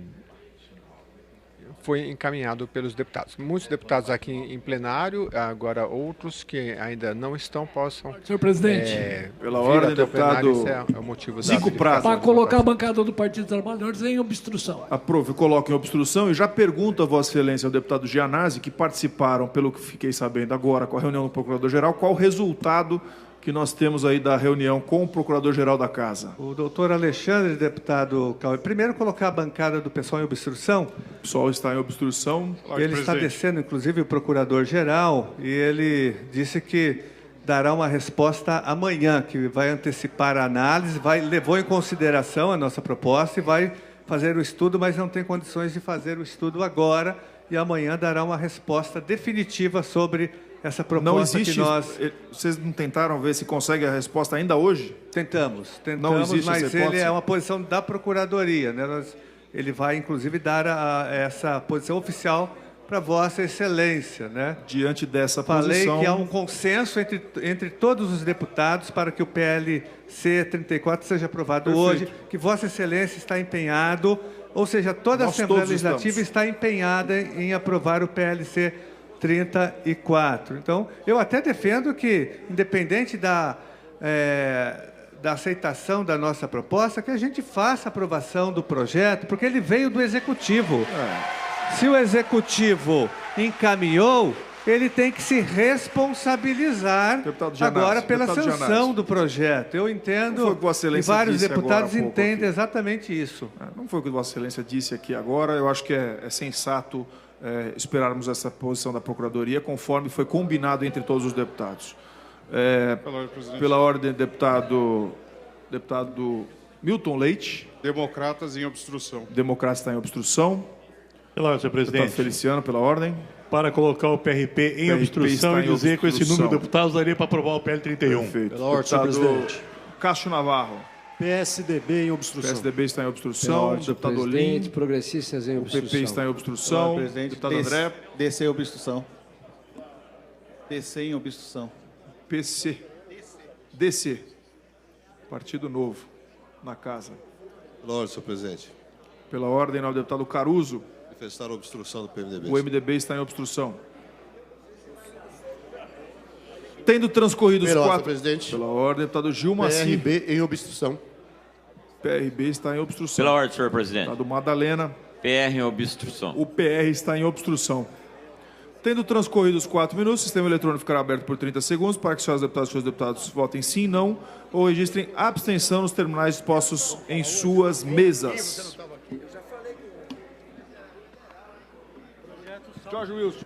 S3: foi encaminhado pelos deputados. Muitos deputados aqui em plenário, agora outros que ainda não estão possam...
S4: Senhor presidente,
S1: pela ordem, deputado
S3: Esse é o motivo
S1: Zico Prado.
S4: para colocar a bancada do Partido dos Trabalhadores em obstrução.
S1: Aprovo, coloco em obstrução e já pergunto a Vossa Excelência, ao deputado Gianazzi, que participaram, pelo que fiquei sabendo agora, com a reunião do Procurador-Geral, qual o resultado que nós temos aí da reunião com o Procurador-Geral da Casa.
S2: O doutor Alexandre, deputado Cauê, primeiro colocar a bancada do pessoal em obstrução.
S1: O pessoal está em obstrução.
S2: Ele está descendo, inclusive, o Procurador-Geral, e ele disse que dará uma resposta amanhã, que vai antecipar a análise, levou em consideração a nossa proposta e vai fazer o estudo, mas não tem condições de fazer o estudo agora, e amanhã dará uma resposta definitiva sobre essa proposta.
S1: Não existe,
S2: que nós...
S1: Vocês não tentaram ver se consegue a resposta ainda hoje?
S2: Tentamos,
S1: não existe,
S2: mas ele é uma posição da Procuradoria, né? Ele vai, inclusive, dar essa posição oficial para Vossa Excelência, né?
S1: Diante dessa
S2: Falei
S1: posição...
S2: que há um consenso entre todos os deputados para que o PLC 34 seja aprovado hoje, que Vossa Excelência está empenhado, ou seja, toda a Assembleia Legislativa está empenhada em aprovar o PLC 34. Então, eu até defendo que, independente da aceitação da nossa proposta, que a gente faça a aprovação do projeto, porque ele veio do Executivo. Se o Executivo encaminhou, ele tem que se responsabilizar agora pela sanção do projeto. Eu entendo, e vários deputados entendem exatamente isso.
S1: Não foi o que Vossa Excelência disse aqui agora. Eu acho que é sensato esperarmos essa posição da Procuradoria, conforme foi combinado entre todos os deputados. Pela ordem, deputado Milton Leite.
S11: Democratas em obstrução.
S1: Democratas está em obstrução.
S5: Pela ordem, senhor presidente.
S1: Deputado Feliciano, pela ordem.
S5: Para colocar o PRP em obstrução e dizer que com esse número de deputados daria para aprovar o PL 31.
S1: Perfeito.
S6: Pela ordem, senhor presidente.
S1: Cássio Navarro.
S6: PSDB em obstrução.
S1: PSDB está em obstrução. Deputado Olim.
S12: Progressistas em obstrução.
S1: O PP está em obstrução. Deputado André.
S13: DC em obstrução. DC em obstrução.
S1: PC. DC. Partido Novo. Na casa.
S14: Pela ordem, senhor presidente.
S1: Pela ordem, o deputado Caruso.
S14: Manifestar a obstrução do PMDB.
S1: O MDB está em obstrução. Tendo transcorrido os quatro...
S14: presidente.
S1: Pela ordem, deputado Gilmar
S14: PRB em obstrução.
S1: PRB está em obstrução.
S15: Pela ordem, senhor presidente.
S1: Deputado Madalena.
S15: PR em obstrução.
S1: O PR está em obstrução. Tendo transcorrido os 4 minutos, o sistema eletrônico ficará aberto por 30 segundos para que os senhores deputados e seus deputados votem sim, não, ou registrem abstenção nos terminais dispostos em suas mesas.
S11: Jorge Wilson.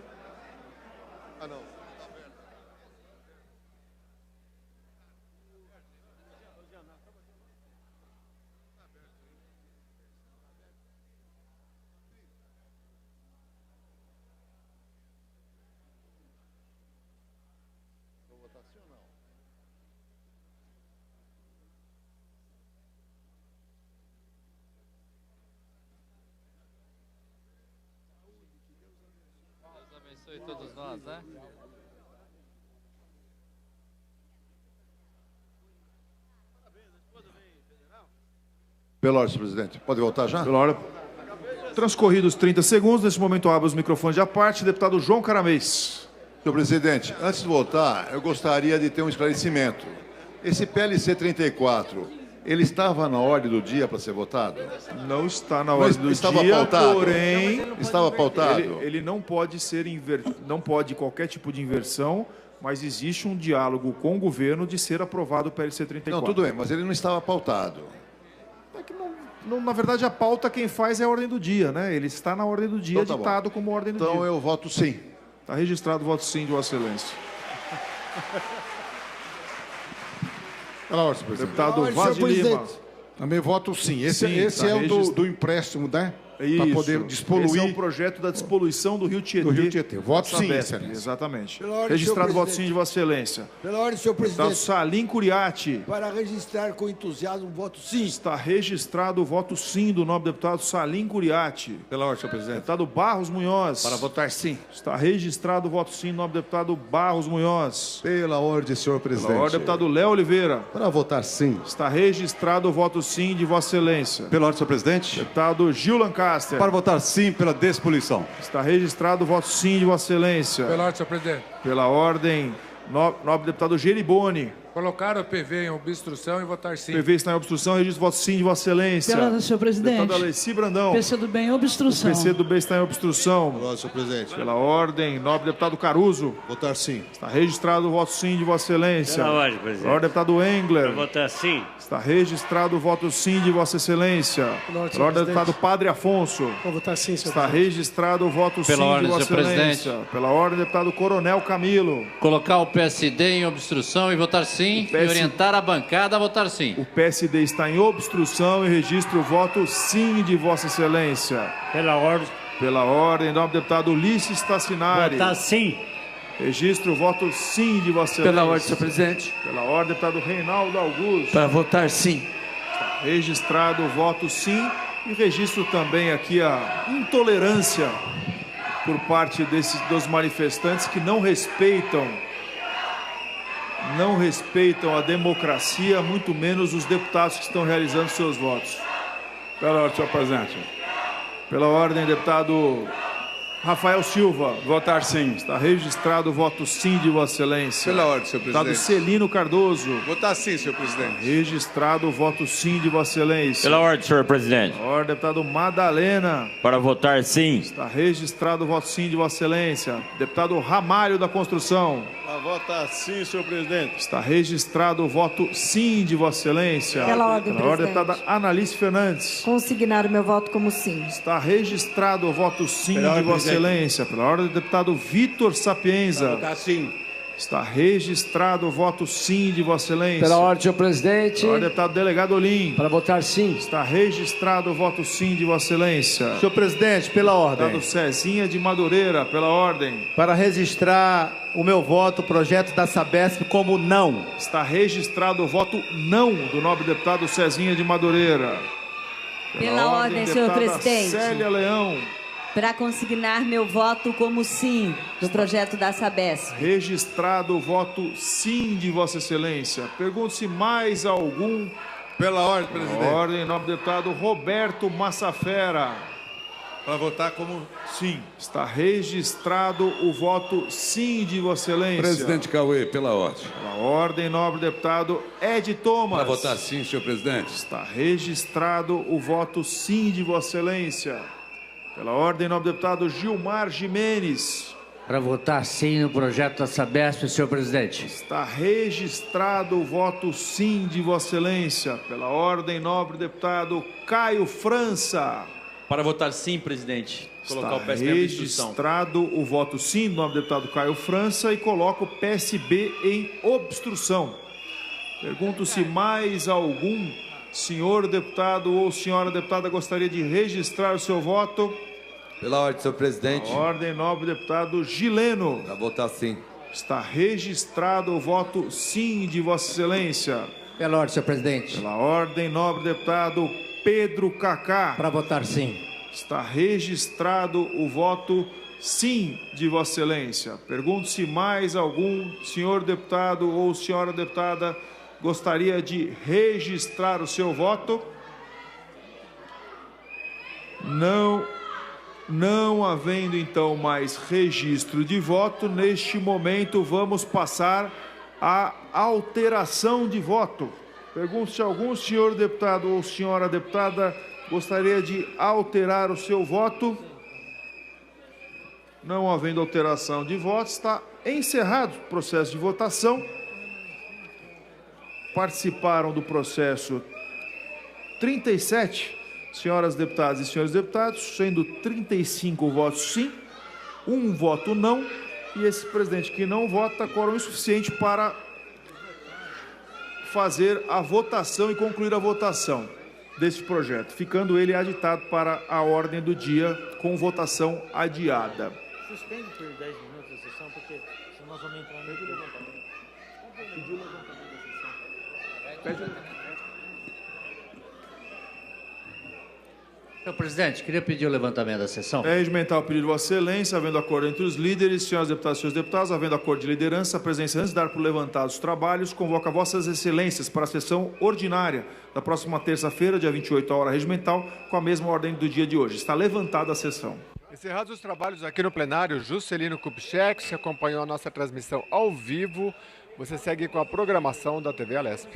S16: Abençoe todos nós, né?
S14: Pela ordem, senhor presidente. Pode voltar já?
S1: Pela ordem. Transcorridos 30 segundos, nesse momento abro os microfones à parte. Deputado João Caramês.
S14: Senhor presidente, antes de votar, eu gostaria de ter um esclarecimento. Esse PLC 34, ele estava na ordem do dia para ser votado?
S1: Não está na ordem do
S14: estava
S1: dia,
S14: pautado.
S1: porém...
S14: Estava pautado?
S1: Ele não pode ser não pode qualquer tipo de inversão, mas existe um diálogo com o governo de ser aprovado o PLC 34.
S14: Não, tudo bem, mas ele não estava pautado.
S1: Na verdade, a pauta quem faz é a ordem do dia, né? Ele está na ordem do dia,
S14: Então tá
S1: ditado como ordem do dia.
S14: Então eu voto sim.
S1: Está registrado o voto sim de Vossa Excelência.
S14: Pela ordem, senhor presidente.
S1: Deputado Vaz de Lima.
S17: Também voto sim. Esse
S1: Sim,
S17: é o do empréstimo, né? Para poder despoluir.
S1: Esse é o projeto da despoluição do Rio Tietê.
S17: Do Rio Tietê. Voto sim,
S1: Sabesp,
S17: Excelência.
S1: exatamente.
S18: Pela ordem,
S1: Registrado o
S18: senhor
S1: voto sim de Vossa Excelência.
S18: Pela ordem, senhor
S1: Deputado
S18: presidente.
S1: Salim Curiati.
S18: Para registrar com entusiasmo o voto sim.
S1: Está registrado o voto sim do nobre deputado Salim Curiati.
S14: Pela ordem, senhor presidente.
S1: Deputado Barros Munhoz.
S17: Para votar sim.
S1: Está registrado o voto sim do nobre deputado Barros Munhoz.
S14: Pela ordem, senhor presidente.
S1: Pela ordem, deputado Léo Oliveira.
S14: Para votar sim.
S1: Está registrado o voto sim de Vossa Excelência.
S19: Pela ordem, senhor presidente.
S1: Deputado Gil Lancaster.
S19: Para votar sim pela despoluição.
S1: Está registrado o voto sim de Vossa Excelência.
S11: Pela ordem, senhor presidente.
S1: Pela ordem, nobre deputado Geriboni.
S11: Colocar o PV em obstrução e votar sim.
S1: PV está em obstrução, registro voto sim de Vossa Excelência.
S20: Pela ordem, senhor presidente.
S1: Deputado Alessi Brandão.
S20: PC do bem, obstrução.
S1: O PC do bem está em obstrução.
S14: Pela ordem, senhor presidente.
S1: Pela ordem, nobre deputado Caruso.
S14: Votar sim.
S1: Está registrado o voto sim de Vossa Excelência.
S21: Pela ordem, presidente.
S1: Pela ordem, deputado Engler.
S21: Para votar sim.
S1: Está registrado o voto sim de Vossa Excelência. Pela ordem, deputado Padre Afonso.
S22: Para votar sim, senhor
S1: Está registrado o voto sim de Vossa Excelência. Pela ordem, deputado Coronel Camilo.
S16: Colocar o PSD em obstrução e votar sim. E orientar a bancada a votar sim.
S1: O PSD está em obstrução e registra o voto sim de Vossa Excelência.
S21: Pela ordem.
S1: Pela ordem, nobre deputado Ulisses Tassinari.
S21: Votar sim.
S1: Registro o voto sim de Vossa Excelência.
S12: Pela ordem, senhor presidente.
S1: Pela ordem, deputado Reinaldo Augusto.
S12: Para votar sim.
S1: Está registrado o voto sim e registro também aqui a intolerância por parte dos manifestantes que não respeitam a democracia, muito menos os deputados que estão realizando seus votos.
S19: Pela ordem, senhor presidente.
S1: Pela ordem, deputado Rafael Silva.
S19: Votar sim.
S1: Está registrado o voto sim de Vossa Excelência.
S11: Pela ordem, senhor presidente.
S1: Deputado Celino Cardoso.
S11: Votar sim, senhor presidente.
S1: Registrado o voto sim de Vossa Excelência.
S15: Pela ordem, senhor presidente.
S1: Pela ordem, deputado Madalena.
S15: Para votar sim.
S1: Está registrado o voto sim de Vossa Excelência. Deputado Ramalho da Construção.
S14: Para votar sim, senhor presidente.
S1: Está registrado o voto sim de Vossa Excelência.
S20: Pela ordem, presidente.
S1: Deputada Analice Fernandes.
S20: Consignar o meu voto como sim.
S1: Está registrado o voto sim
S14: Pela
S1: de
S14: ordem,
S1: Vossa Excelência. Pela ordem do deputado Vitor Sapienza.
S14: Votar sim.
S1: Está registrado o voto sim de Vossa Excelência.
S12: Pela ordem, senhor presidente.
S1: Pela ordem, deputado delegado Olim.
S12: Para votar sim.
S1: Está registrado o voto sim de Vossa Excelência.
S13: Senhor presidente, pela ordem.
S1: Deputado Cezinha de Madureira, pela ordem.
S13: Para registrar o meu voto, o projeto da Sabesp como não.
S1: Está registrado o voto não do nobre deputado Cezinha de Madureira.
S21: Pela ordem, senhor presidente.
S1: Célia Leão.
S21: Para consignar meu voto como sim do projeto da Sabesp.
S1: Registrado o voto sim de Vossa Excelência. Pergunto se mais algum.
S11: Pela ordem, presidente.
S1: Pela ordem, nobre deputado Roberto Massafera.
S11: Para votar como sim.
S1: Está registrado o voto sim de Vossa Excelência.
S19: Presidente Cauê, pela ordem.
S1: Pela ordem, nobre deputado Ed Thomas.
S19: Para votar sim, senhor presidente.
S1: Está registrado o voto sim de Vossa Excelência. Pela ordem, nobre deputado Gilmar Gimenez.
S8: Para votar sim no projeto da Sabesp, senhor presidente.
S1: Está registrado o voto sim de Vossa Excelência. Pela ordem, nobre deputado Caio França.
S15: Para votar sim, presidente. Colocar o
S1: Está
S15: PSB em obstrução.
S1: registrado o voto sim do nobre deputado Caio França e coloca o PSB em obstrução. Pergunto se mais algum senhor deputado ou senhora deputada gostaria de registrar o seu voto.
S22: Pela ordem, senhor presidente.
S1: Pela ordem, nobre deputado Gileno.
S22: Para votar sim.
S1: Está registrado o voto sim de Vossa Excelência.
S12: Pela ordem, senhor presidente.
S1: Pela ordem, nobre deputado Pedro Cacá.
S12: Para votar sim.
S1: Está registrado o voto sim de Vossa Excelência. Pergunto se mais algum senhor deputado ou senhora deputada gostaria de registrar o seu voto. Não havendo então mais registro de voto, neste momento vamos passar à alteração de voto. Pergunto se algum senhor deputado ou senhora deputada gostaria de alterar o seu voto. Não havendo alteração de voto, está encerrado o processo de votação. Participaram do processo 37 senhoras deputadas e senhores deputados, sendo 35 votos sim, 1 voto não, e esse presidente que não vota, quórum insuficiente para fazer a votação e concluir a votação desse projeto, ficando ele aditado para a ordem do dia com votação adiada.
S23: Suspende por 10 minutos a sessão, porque senão nós vamos entrar no levantamento. Pediu o levantamento da sessão.
S8: Senhor presidente, queria pedir o levantamento da sessão.
S1: É regimental o pedido de Vossa Excelência, havendo acordo entre os líderes, senhoras deputadas e senhores deputados, havendo acordo de liderança, a presidência, antes de dar por levantados os trabalhos, convoca Vossas Excelências para a sessão ordinária da próxima terça-feira, dia 28, hora regimental, com a mesma ordem do dia de hoje. Está levantada a sessão.
S3: Encerrados os trabalhos aqui no plenário, Juscelino Kubitschek, se acompanhou a nossa transmissão ao vivo. Você segue com a programação da TV Alesp.